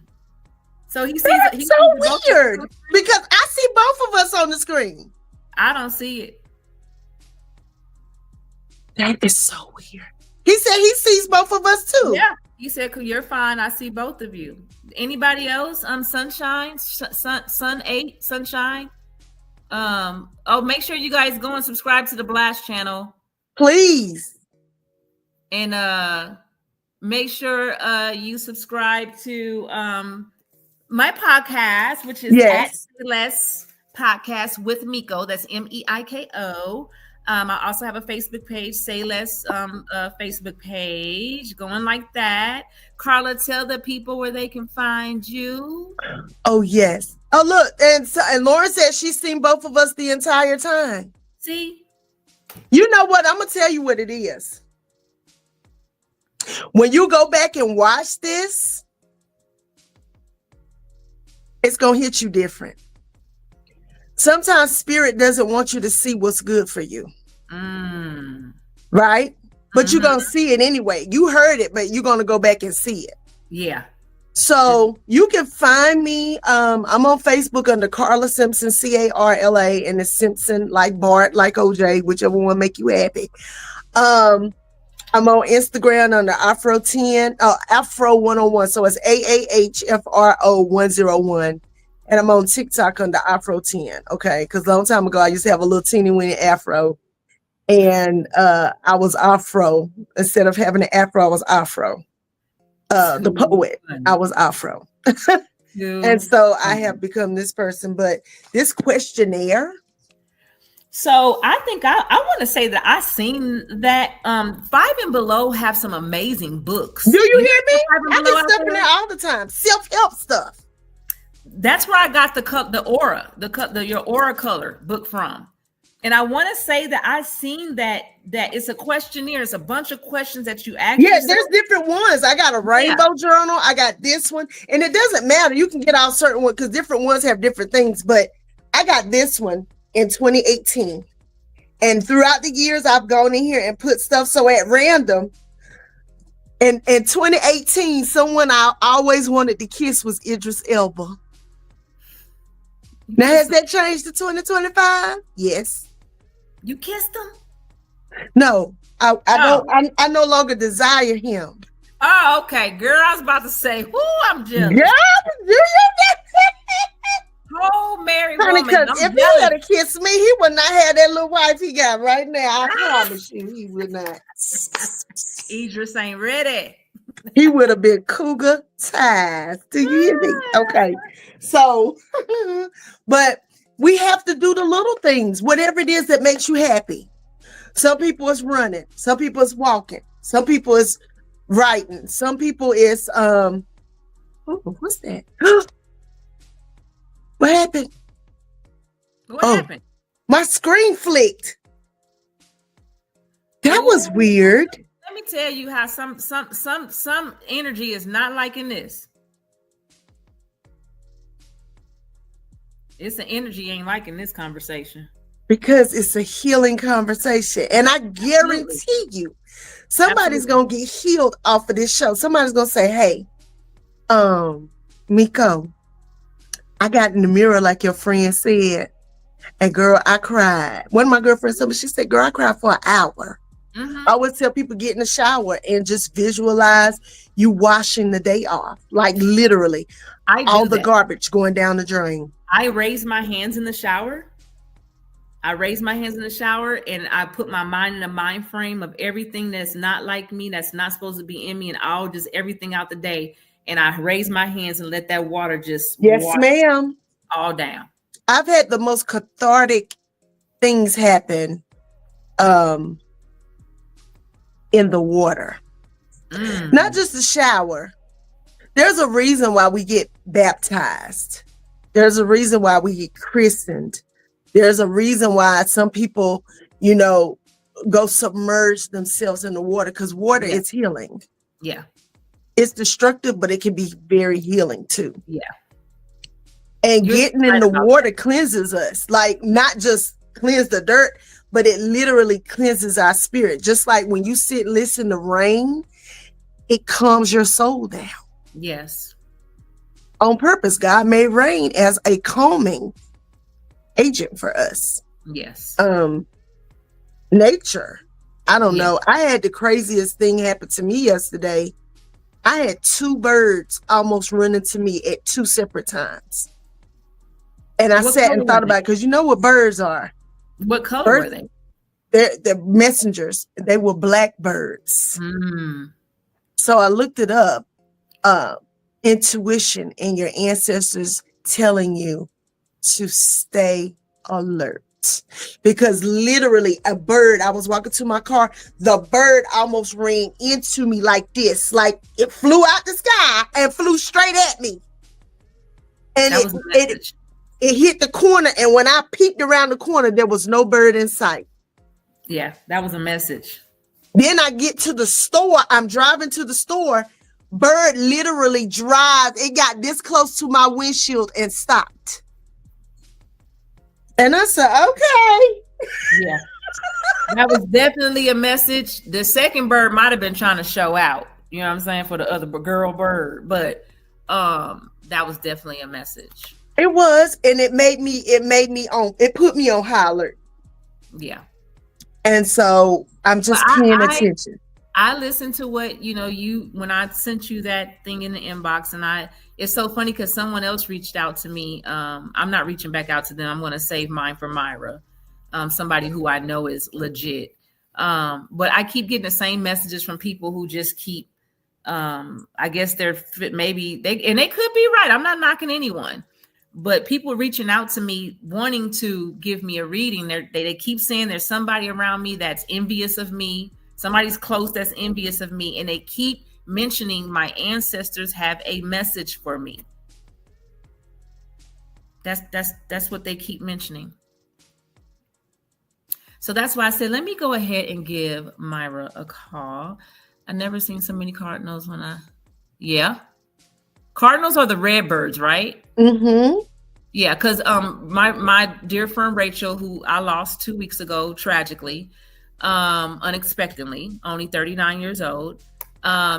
[SPEAKER 2] So he sees.
[SPEAKER 3] That's so weird because I see both of us on the screen.
[SPEAKER 2] I don't see it.
[SPEAKER 3] That is so weird. He said he sees both of us too.
[SPEAKER 2] Yeah. He said, you're fine. I see both of you. Anybody else? Sunshine, Sun 8, Sunshine. Make sure you guys go and subscribe to the Blast channel.
[SPEAKER 3] Please.
[SPEAKER 2] And make sure you subscribe to my podcast, which is at SayLess Podcast with Meiko. That's Meiko. I also have a Facebook page, SayLess Facebook page, going like that. Carla, tell the people where they can find you.
[SPEAKER 3] Oh, yes. Oh, look. And Lauren said she's seen both of us the entire time.
[SPEAKER 2] See?
[SPEAKER 3] You know what? I'm going to tell you what it is. When you go back and watch this, it's going to hit you different. Sometimes spirit doesn't want you to see what's good for you. Right? But you're going to see it anyway. You heard it, but you're going to go back and see it.
[SPEAKER 2] Yeah.
[SPEAKER 3] So you can find me. I'm on Facebook under Carla Simpson, Carla, and it's Simpson like Bart, like OJ, whichever one make you happy. I'm on Instagram under Afro 101. So it's AAHFRO 101. And I'm on TikTok under Afro 10. Okay. Because a long time ago, I used to have a little teeny weeny afro. And I was Afro. Instead of having an afro, I was Afro. The poet, I was Afro. And so I have become this person. But this questionnaire.
[SPEAKER 2] So I think I want to say that I seen that 5 and Below have some amazing books.
[SPEAKER 3] Do you hear me? I get stuff in there all the time. Self-help stuff.
[SPEAKER 2] That's where I got your aura color book from. And I want to say that I seen that it's a questionnaire. It's a bunch of questions that you ask.
[SPEAKER 3] Yeah, there's different ones. I got a rainbow journal. I got this one. And it doesn't matter. You can get out certain ones because different ones have different things. But I got this one in 2018. And throughout the years, I've gone in here and put stuff. So at random, in 2018, someone I always wanted to kiss was Idris Elba. Now, has that changed to 2025? Yes.
[SPEAKER 2] You kissed him?
[SPEAKER 3] No, I no longer desire him.
[SPEAKER 2] Oh, okay, girl. I was about to say, whoo, I'm jealous.
[SPEAKER 3] Girl, do you get
[SPEAKER 2] Oh, married
[SPEAKER 3] honey,
[SPEAKER 2] woman.
[SPEAKER 3] because
[SPEAKER 2] I'm
[SPEAKER 3] if he
[SPEAKER 2] jealous.
[SPEAKER 3] had to kiss me, he would not have that little wife he got right now. I promise you, he would not.
[SPEAKER 2] Idris ain't ready.
[SPEAKER 3] He would have been cougar ties. Do you hear me? Okay. So, but we have to do the little things, whatever it is that makes you happy. Some people is running, some people is walking, some people is writing, some people is what's that? What happened?
[SPEAKER 2] What
[SPEAKER 3] Oh.
[SPEAKER 2] happened?
[SPEAKER 3] My screen flicked. That was weird.
[SPEAKER 2] Let me tell you how some energy is not liking this. It's an energy ain't liking this conversation.
[SPEAKER 3] Because it's a healing conversation. And I guarantee you, somebody's going to get healed off of this show. Somebody's going to say, hey, Miko, I got in the mirror like your friend said. And girl, I cried. One of my girlfriends told me, she said, girl, I cried for an hour. I always tell people get in the shower and just visualize you washing the day off. Like literally, all the garbage going down the drain.
[SPEAKER 2] I raise my hands in the shower. And I put my mind in a mind frame of everything that's not like me, that's not supposed to be in me, and I'll just everything out the day. And I raise my hands and let that water just
[SPEAKER 3] wash ma'am,
[SPEAKER 2] all down.
[SPEAKER 3] I've had the most cathartic things happen in the water. Not just the shower. There's a reason why we get baptized. There's a reason why we get christened. There's a reason why some people, go submerge themselves in the water, because water is healing.
[SPEAKER 2] Yeah.
[SPEAKER 3] It's destructive, but it can be very healing too.
[SPEAKER 2] Yeah.
[SPEAKER 3] And getting in the water cleanses us, like not just cleanse the dirt, but it literally cleanses our spirit. Just like when you sit and listen to rain, it calms your soul down.
[SPEAKER 2] Yes.
[SPEAKER 3] On purpose, God made rain as a calming agent for us.
[SPEAKER 2] Yes.
[SPEAKER 3] Nature. I don't know. I had the craziest thing happen to me yesterday. I had 2 birds almost running to me at 2 separate times. And I sat and thought about it, because you know what birds are.
[SPEAKER 2] What color were they?
[SPEAKER 3] They're messengers. They were blackbirds. So I looked it up. Intuition and your ancestors telling you to stay alert. Because literally a bird, I was walking to my car, the bird almost ran into me like this. Like it flew out the sky and flew straight at me. And it hit the corner, and when I peeked around the corner, there was no bird in sight.
[SPEAKER 2] Yeah, that was a message.
[SPEAKER 3] Then I get to the store. I'm driving to the store. Bird literally it got this close to my windshield and stopped. And I said, okay.
[SPEAKER 2] Yeah. That was definitely a message. The second bird might have been trying to show out, you know what I'm saying, for the other girl bird. But that was definitely a message.
[SPEAKER 3] It was, and it put me on high alert.
[SPEAKER 2] Yeah.
[SPEAKER 3] And so I'm just paying attention.
[SPEAKER 2] I listened to what, when I sent you that thing in the inbox, and it's so funny because someone else reached out to me. I'm not reaching back out to them. I'm going to save mine for Myra. Somebody who I know is legit. But I keep getting the same messages from people who just keep, I guess they could be right. I'm not knocking anyone. But people reaching out to me wanting to give me a reading, they keep saying there's somebody around me that's envious of me, somebody's close that's envious of me, and they keep mentioning my ancestors have a message for me. That's what they keep mentioning. So that's why I said, let me go ahead and give Myra a call. I never seen so many cardinals Cardinals are the red birds, right? Mm-hmm. Yeah, because my dear friend Rachel, who I lost 2 weeks ago, tragically, unexpectedly, only 39 years old.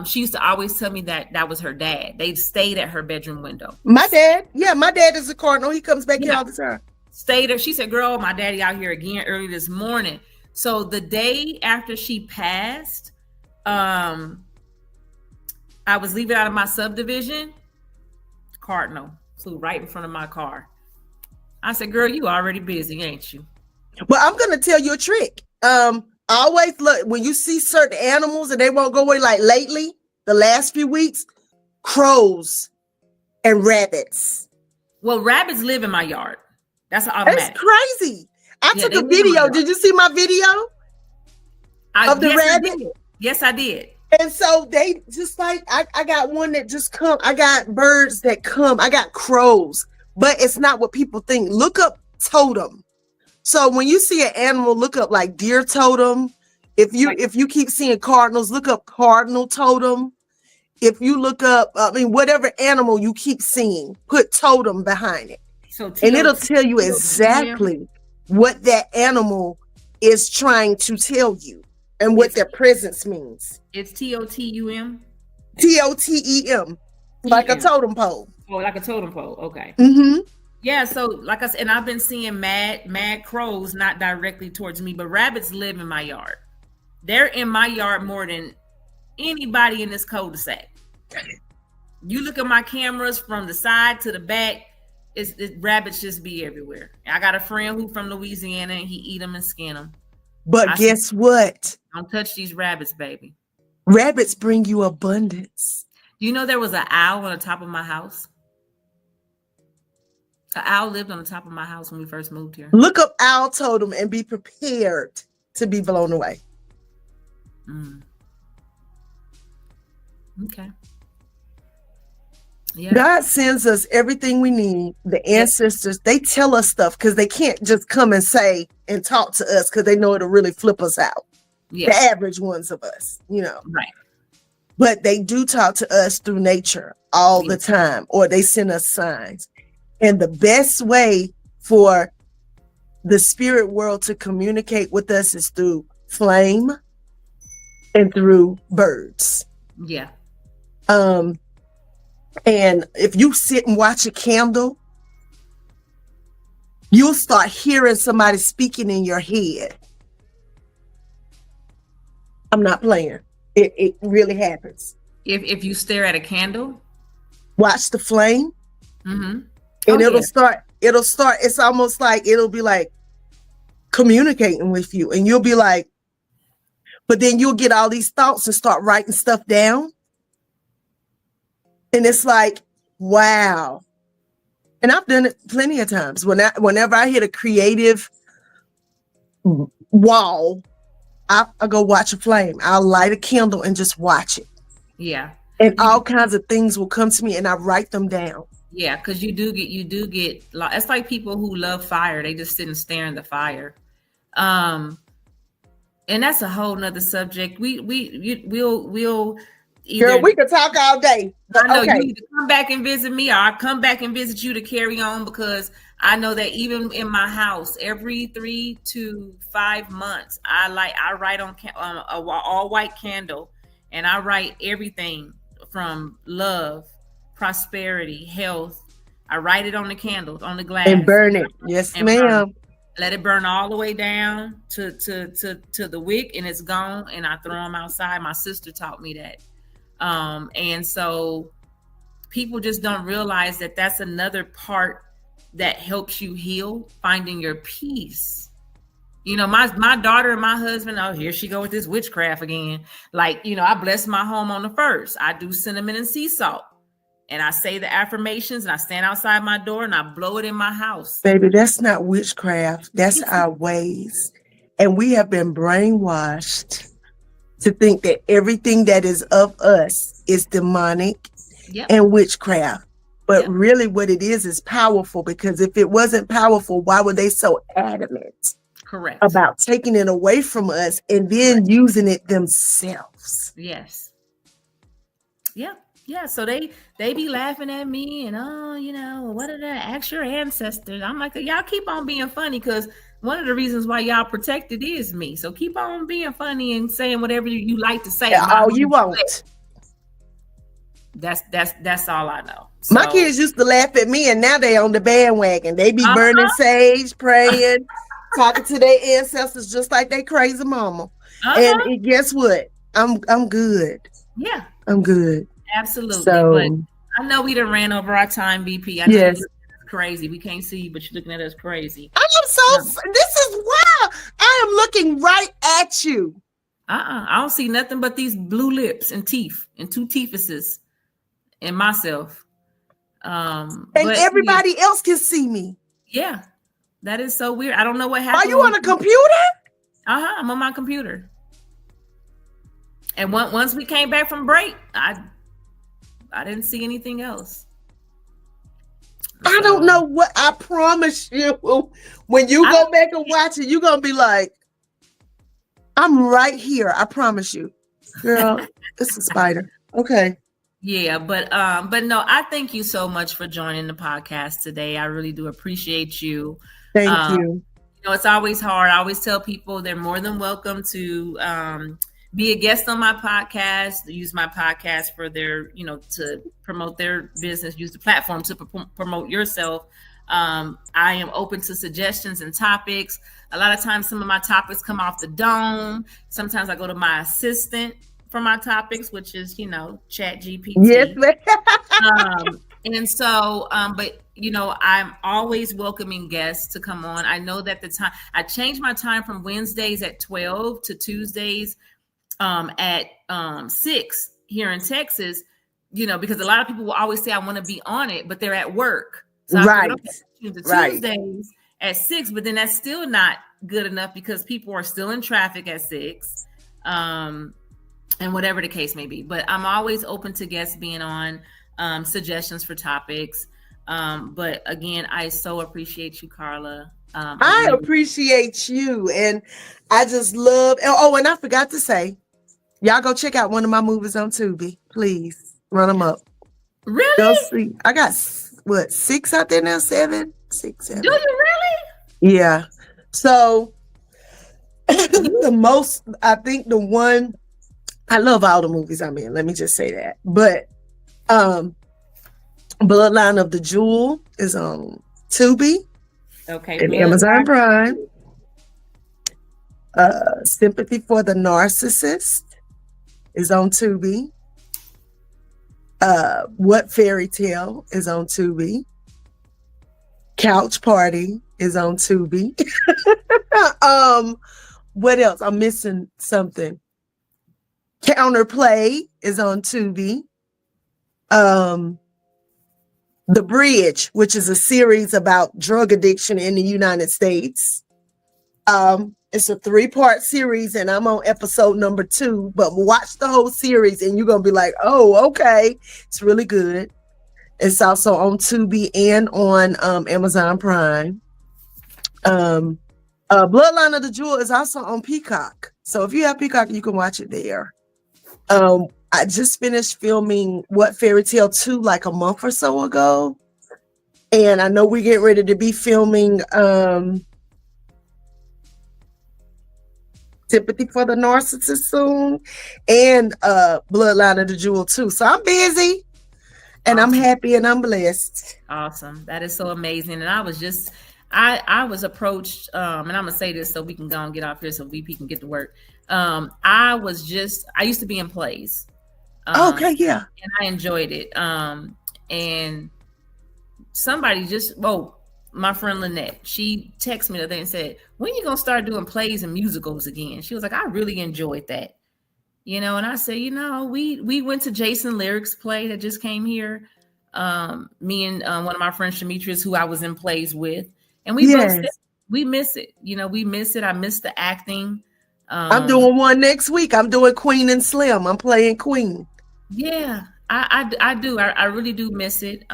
[SPEAKER 2] She used to always tell me that was her dad. They stayed at her bedroom window.
[SPEAKER 3] My dad is a cardinal. He comes back here all the time.
[SPEAKER 2] Stayed there. She said, girl, my daddy out here again early this morning. So the day after she passed, I was leaving out of my subdivision. Cardinal flew right in front of my car. I said, girl, you already busy, ain't you?
[SPEAKER 3] Well, I'm gonna tell you a trick. Always look when you see certain animals and they won't go away, like lately, the last few weeks, crows and rabbits.
[SPEAKER 2] Well, rabbits live in my yard. That's automatic.
[SPEAKER 3] That's crazy. I took a video. Did you see my video of the rabbit?
[SPEAKER 2] Yes, I did.
[SPEAKER 3] And so they just like, I got one that just come. I got birds that come. I got crows, but it's not what people think. Look up totem. So when you see an animal, look up like deer totem. If you keep seeing cardinals, look up cardinal totem. If you look up, whatever animal you keep seeing, put totem behind it. And it'll tell you exactly what that animal is trying to tell you and what their presence means.
[SPEAKER 2] It's TOTUM?
[SPEAKER 3] TOTEM, like a totem pole.
[SPEAKER 2] Oh, like a totem pole. Okay.
[SPEAKER 3] Mm-hmm.
[SPEAKER 2] Yeah, so like I said, and I've been seeing mad crows, not directly towards me, but rabbits live in my yard. They're in my yard more than anybody in this cul-de-sac. You look at my cameras from the side to the back, rabbits just be everywhere. I got a friend who from Louisiana and he eat them and skin them.
[SPEAKER 3] But guess what?
[SPEAKER 2] Don't touch these rabbits, baby.
[SPEAKER 3] Rabbits bring you abundance.
[SPEAKER 2] You know there was an owl on the top of my house? An owl lived on the top of my house when we first moved here.
[SPEAKER 3] Look up owl totem and be prepared to be blown away.
[SPEAKER 2] Okay. Yeah.
[SPEAKER 3] God sends us everything we need. The ancestors, they tell us stuff because they can't just come and say and talk to us because they know it'll really flip us out.
[SPEAKER 2] Yeah.
[SPEAKER 3] The average ones of us,
[SPEAKER 2] Right.
[SPEAKER 3] But they do talk to us through nature all the time, or they send us signs. And the best way for the spirit world to communicate with us is through flame and through birds.
[SPEAKER 2] Yeah.
[SPEAKER 3] And if you sit and watch a candle, you'll start hearing somebody speaking in your head. I'm not playing. It really happens.
[SPEAKER 2] If you stare at a candle,
[SPEAKER 3] watch the flame,
[SPEAKER 2] and
[SPEAKER 3] it'll start. It's almost like it'll be like communicating with you, and you'll be like, but then you'll get all these thoughts and start writing stuff down. And it's like, wow. And I've done it plenty of times. Whenever I hit a creative wall, I go watch a flame. I'll light a candle and just watch it.
[SPEAKER 2] Yeah.
[SPEAKER 3] And all kinds of things will come to me and I write them down.
[SPEAKER 2] Yeah, because you do get it's like people who love fire. They just sit and stare in the fire. And that's a whole nother subject. We'll either,
[SPEAKER 3] girl, we could talk all day.
[SPEAKER 2] I know you need to come back and visit me, or I'll come back and visit you to carry on, because I know that even in my house, every 3 to 5 months, I write on a all white candle, and I write everything from love, prosperity, health. I write it on the candles, on the glass,
[SPEAKER 3] and burn it. Yes, ma'am.
[SPEAKER 2] Let it burn all the way down to the wick, and it's gone. And I throw them outside. My sister taught me that. And so people just don't realize that that's another part that helps you heal, finding your peace. My daughter and my husband, oh, here she go with this witchcraft again. Like, I bless my home on the first. I do cinnamon and sea salt. And I say the affirmations, and I stand outside my door and I blow it in my house.
[SPEAKER 3] Baby, that's not witchcraft. That's our ways. And we have been brainwashed to think that everything that is of us is demonic and witchcraft. But really what it is powerful, because if it wasn't powerful, why were they so adamant about taking it away from us and then using it themselves?
[SPEAKER 2] Yes. Yeah. Yeah. So they be laughing at me and, what did I ask your ancestors? I'm like, y'all keep on being funny, because one of the reasons why y'all protected is me. So keep on being funny and saying whatever you like to say.
[SPEAKER 3] Oh, you won't.
[SPEAKER 2] That's all I know. So,
[SPEAKER 3] my kids used to laugh at me, and now they on the bandwagon. They be burning sage, praying, talking to their ancestors just like they crazy mama. And guess what? I'm good.
[SPEAKER 2] Yeah.
[SPEAKER 3] I'm good.
[SPEAKER 2] Absolutely.
[SPEAKER 3] So,
[SPEAKER 2] But I know we done ran over our time, BP. I know
[SPEAKER 3] yes.
[SPEAKER 2] crazy. We can't see you, but you're looking at us crazy.
[SPEAKER 3] I am so, this is wild. I am looking right at you.
[SPEAKER 2] I don't see nothing but these blue lips and teeth and two teethuses and myself.
[SPEAKER 3] And everybody else can see me.
[SPEAKER 2] Yeah, that is so weird. I don't know what happened.
[SPEAKER 3] Are you on a computer?
[SPEAKER 2] I'm on my computer. And once we came back from break, I didn't see anything else.
[SPEAKER 3] I don't know what. I promise you, when you go back and watch it, you're gonna be like, I'm right here. I promise you, girl. It's a spider. Okay.
[SPEAKER 2] Yeah, but no, I thank you so much for joining the podcast today. I really do appreciate you.
[SPEAKER 3] Thank you.
[SPEAKER 2] You know, it's always hard. I always tell people they're more than welcome to be a guest on my podcast, use my podcast for their, you know, to promote their business, use the platform to promote yourself. I am open to suggestions and topics. A lot of times, some of my topics come off the dome. Sometimes I go to my assistant for my topics, which is, you know, Chat GPT.
[SPEAKER 3] Yes.
[SPEAKER 2] And so, but you know, I'm always welcoming guests to come on. I know that the time I changed my time from Wednesdays at 12 to Tuesdays at 6 here in Texas, you know, because a lot of people will always say I want to be on it, but they're at work. So
[SPEAKER 3] right.
[SPEAKER 2] Tuesdays at 6, but then that's still not good enough because people are still in traffic at 6. And whatever the case may be, but I'm always open to guests being on, suggestions for topics. But again, I so appreciate you, Carla.
[SPEAKER 3] I appreciate you. And I just love, and I forgot to say, y'all go check out one of my movies on Tubi. Please run them up.
[SPEAKER 2] Really?
[SPEAKER 3] Go see. I got 6 out there now? 7? 6, 7.
[SPEAKER 2] Do you really?
[SPEAKER 3] Yeah. So I think the one, I love all the movies I'm in. Let me just say that. But Bloodline of the Jewel is on Tubi.
[SPEAKER 2] Okay.
[SPEAKER 3] And Amazon Prime. Sympathy for the Narcissist is on Tubi. What Fairy Tale is on Tubi. Couch Party is on Tubi. What else? I'm missing something. Counterplay is on Tubi. The Bridge, which is a series about drug addiction in the United States. It's a 3-part series, and I'm on episode number 2. But watch the whole series, and you're gonna be like, "Oh, okay, it's really good." It's also on Tubi and on Amazon Prime. Bloodline of the Jewel is also on Peacock. So if you have Peacock, you can watch it there. I just finished filming What Fairy Tale 2 like a month or so ago. And I know we're getting ready to be filming Sympathy for the Narcissist soon and Bloodline of the Jewel 2. So I'm busy and I'm happy and I'm blessed.
[SPEAKER 2] Awesome. That is so amazing. And I was approached, and I'm gonna say this so we can go and get off here so VP can get to work. I used to be in plays.
[SPEAKER 3] Okay, yeah.
[SPEAKER 2] And I enjoyed it. And somebody my friend Lynette, she texted me the other day and said, "When you gonna start doing plays and musicals again?" She was like, "I really enjoyed that." You know, and I said, you know, we went to Jason Lyric's play that just came here. Me and one of my friends, Demetrius, who I was in plays with. And we both said, we miss it. You know, we miss it. I miss the acting.
[SPEAKER 3] I'm doing one next week. I'm doing Queen and Slim. I'm playing Queen. Yeah,
[SPEAKER 2] I do. I really do miss it.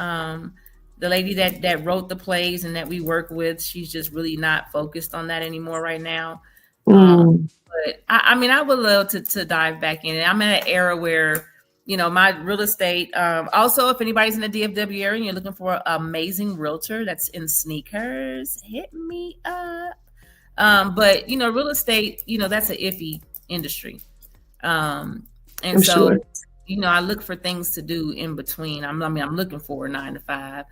[SPEAKER 2] The lady that wrote the plays and that we work with, she's just really not focused on that anymore right now. But I mean, I would love to dive back in it. I'm in an era where, you know, my real estate. Also, if anybody's in the DFW area and you're looking for an amazing realtor that's in sneakers, hit me up. But you know, real estate, you know, that's an iffy industry. And so, you know, I look for things to do in between. I'm looking for a 9 to 5,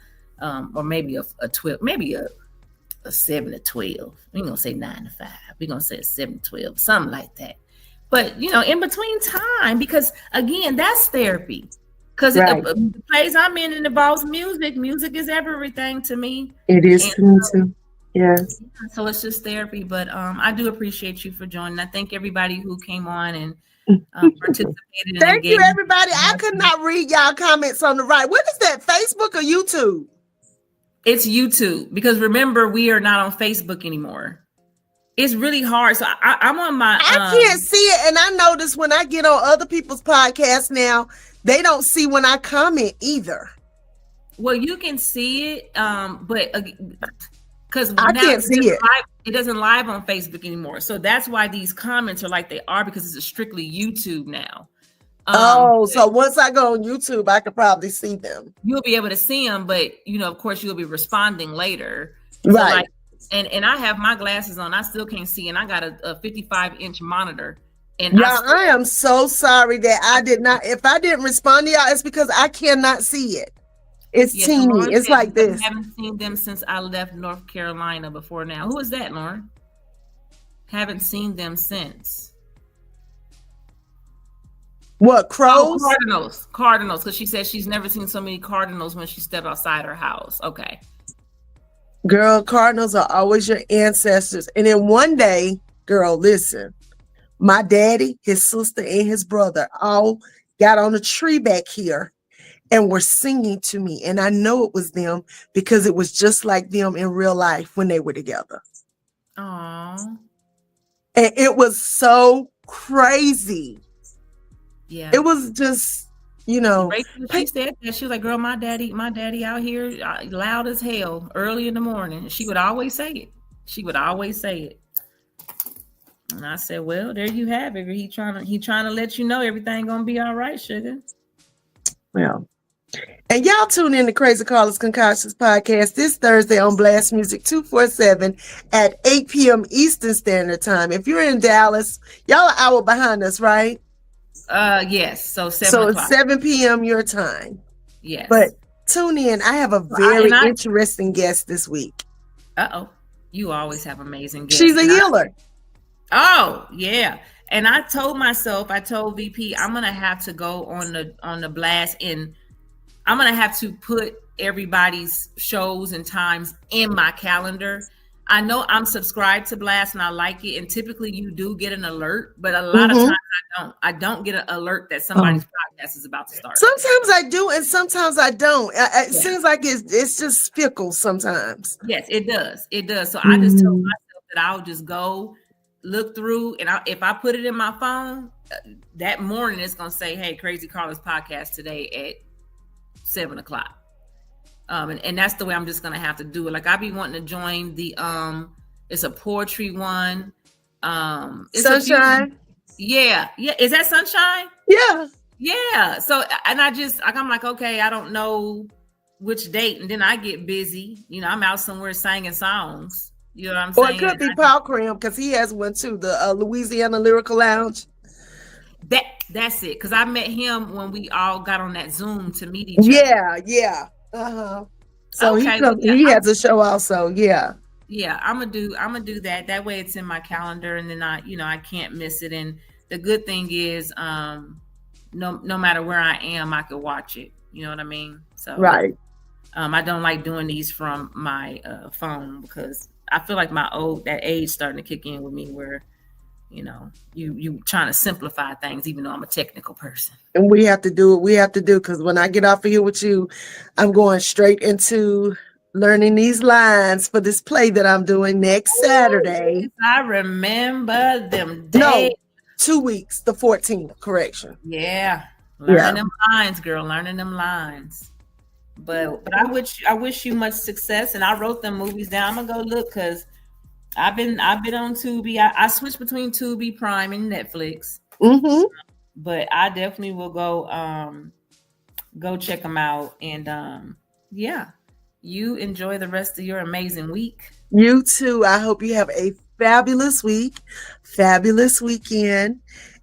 [SPEAKER 2] or maybe a 12, maybe a 7 to 12. We ain't gonna say 9 to 5. We're gonna say a 7 to 12, something like that. But you know, in between time, because again, that's therapy. because
[SPEAKER 3] Right.
[SPEAKER 2] the place I'm in, it involves music. Music is everything to me.
[SPEAKER 3] It is
[SPEAKER 2] And
[SPEAKER 3] to me too. Yes.
[SPEAKER 2] so it's just therapy. But I do appreciate you for joining. I thank everybody who came on and participated and
[SPEAKER 3] Thank you,
[SPEAKER 2] engaged.
[SPEAKER 3] everybody. I could not read y'all comments on the right. What is that? Facebook or YouTube?
[SPEAKER 2] It's YouTube, because remember, we are not on Facebook anymore. It's really hard. So I'm on my.
[SPEAKER 3] I can't see it, and I notice when I get on other people's podcasts now, they don't see when I comment either.
[SPEAKER 2] Well, you can see it, but because
[SPEAKER 3] I can't see it.
[SPEAKER 2] It doesn't live on Facebook anymore. So that's why these comments are like they are, because it's strictly YouTube now.
[SPEAKER 3] So once I go on YouTube, I could probably see them.
[SPEAKER 2] You'll be able to see them, but of course, you'll be responding later. So
[SPEAKER 3] Right.
[SPEAKER 2] And I have my glasses on. I still can't see, and I got a 55-inch monitor. And
[SPEAKER 3] I am so sorry that I did not. If I didn't respond to y'all, it's because I cannot see it. It's teeny. It's like this.
[SPEAKER 2] I haven't seen them since I left North Carolina before now. Who is that, Lauren? Haven't seen them since.
[SPEAKER 3] What, crows?
[SPEAKER 2] Oh, Cardinals, because she said she's never seen so many cardinals when she stepped outside her house. Okay.
[SPEAKER 3] Girl, cardinals are always your ancestors. And then one day, girl, listen, my daddy, his sister, and his brother all got on a tree back here and were singing to me. And I know it was them because it was just like them in real life when they were together.
[SPEAKER 2] Aww.
[SPEAKER 3] And it was so crazy.
[SPEAKER 2] Yeah.
[SPEAKER 3] It was just,
[SPEAKER 2] She said that. She was like, girl, my daddy out here loud as hell early in the morning. She would always say it. And I said, well, there you have it. He trying to let you know everything gonna be all right, sugar.
[SPEAKER 3] Well, and y'all tune in to Crazy Carla's Concoctions podcast this Thursday on Blast Music 247 at 8 p.m. Eastern Standard Time. If you're in Dallas, y'all an hour behind us, right?
[SPEAKER 2] Yes. So 7
[SPEAKER 3] So
[SPEAKER 2] o'clock.
[SPEAKER 3] it's 7 p.m. your time.
[SPEAKER 2] Yes.
[SPEAKER 3] But tune in. I have a very interesting guest this week.
[SPEAKER 2] Uh-oh. You always have amazing guests.
[SPEAKER 3] She's a healer.
[SPEAKER 2] Oh, yeah. And I told VP, I'm gonna have to go on the blast, and I'm gonna have to put everybody's shows and times in my calendar. I know I'm subscribed to Blast and I like it, and typically you do get an alert, but a lot of times I don't get an alert that somebody's podcast is about to start.
[SPEAKER 3] Sometimes I do, and sometimes I don't. It seems like it's just fickle sometimes.
[SPEAKER 2] Yes, it does. So I just told myself that I'll just go look through, and if I put it in my phone, that morning it's gonna say, hey, Crazy Carla's podcast today at 7 o'clock. And that's the way I'm just gonna have to do it. Like I be wanting to join the it's a poetry one. It's
[SPEAKER 3] Sunshine.
[SPEAKER 2] Yeah. Is that Sunshine? Yeah. So and I'm like, okay, I don't know which date, and then I get busy. I'm out somewhere singing songs. You know what I'm saying?
[SPEAKER 3] Or it could be Paul Cram, because he has one too, the Louisiana Lyrical Lounge.
[SPEAKER 2] That's it. Because I met him when we all got on that Zoom to meet each other.
[SPEAKER 3] Yeah. So okay, he has a show also. Yeah,
[SPEAKER 2] I'm gonna do that. That way it's in my calendar, and then I can't miss it. And the good thing is, no matter where I am, I could watch it. You know what I mean? So
[SPEAKER 3] right.
[SPEAKER 2] I don't like doing these from my phone, because I feel like that age starting to kick in with me, where you trying to simplify things, even though I'm a technical person.
[SPEAKER 3] And we have to do what we have to do, because when I get off of here with you, I'm going straight into learning these lines for this play that I'm doing next Saturday.
[SPEAKER 2] I remember them days.
[SPEAKER 3] No, 2 weeks, the 14th, correction.
[SPEAKER 2] Yeah. Learning them lines, girl, learning them lines. But I wish you much success, and I wrote them movies down. I'm gonna go look, because I've been on Tubi. I switched between Tubi, Prime, and Netflix. But I definitely will go check them out. And you enjoy the rest of your amazing week.
[SPEAKER 3] You too. I hope you have a fabulous week, fabulous weekend,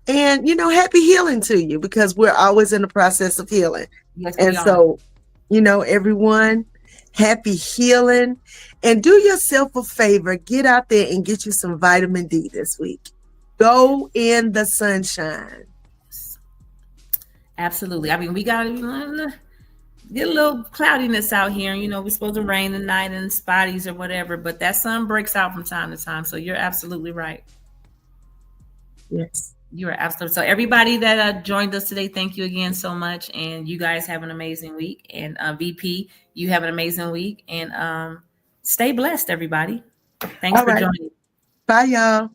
[SPEAKER 3] and happy healing to you, because we're always in the process of healing.
[SPEAKER 2] Yes,
[SPEAKER 3] and so, everyone, happy healing. And do yourself a favor, get out there and get you some vitamin D this week. Go in the sunshine.
[SPEAKER 2] Absolutely. I mean, we got to get a little cloudiness out here. You know, we're supposed to rain tonight and spotties or whatever, but that sun breaks out from time to time. So you're absolutely right.
[SPEAKER 3] Yes.
[SPEAKER 2] You are absolutely. So everybody that joined us today, thank you again so much. And you guys have an amazing week. And VP, you have an amazing week. And stay blessed, everybody. Thanks for joining.
[SPEAKER 3] Bye, y'all.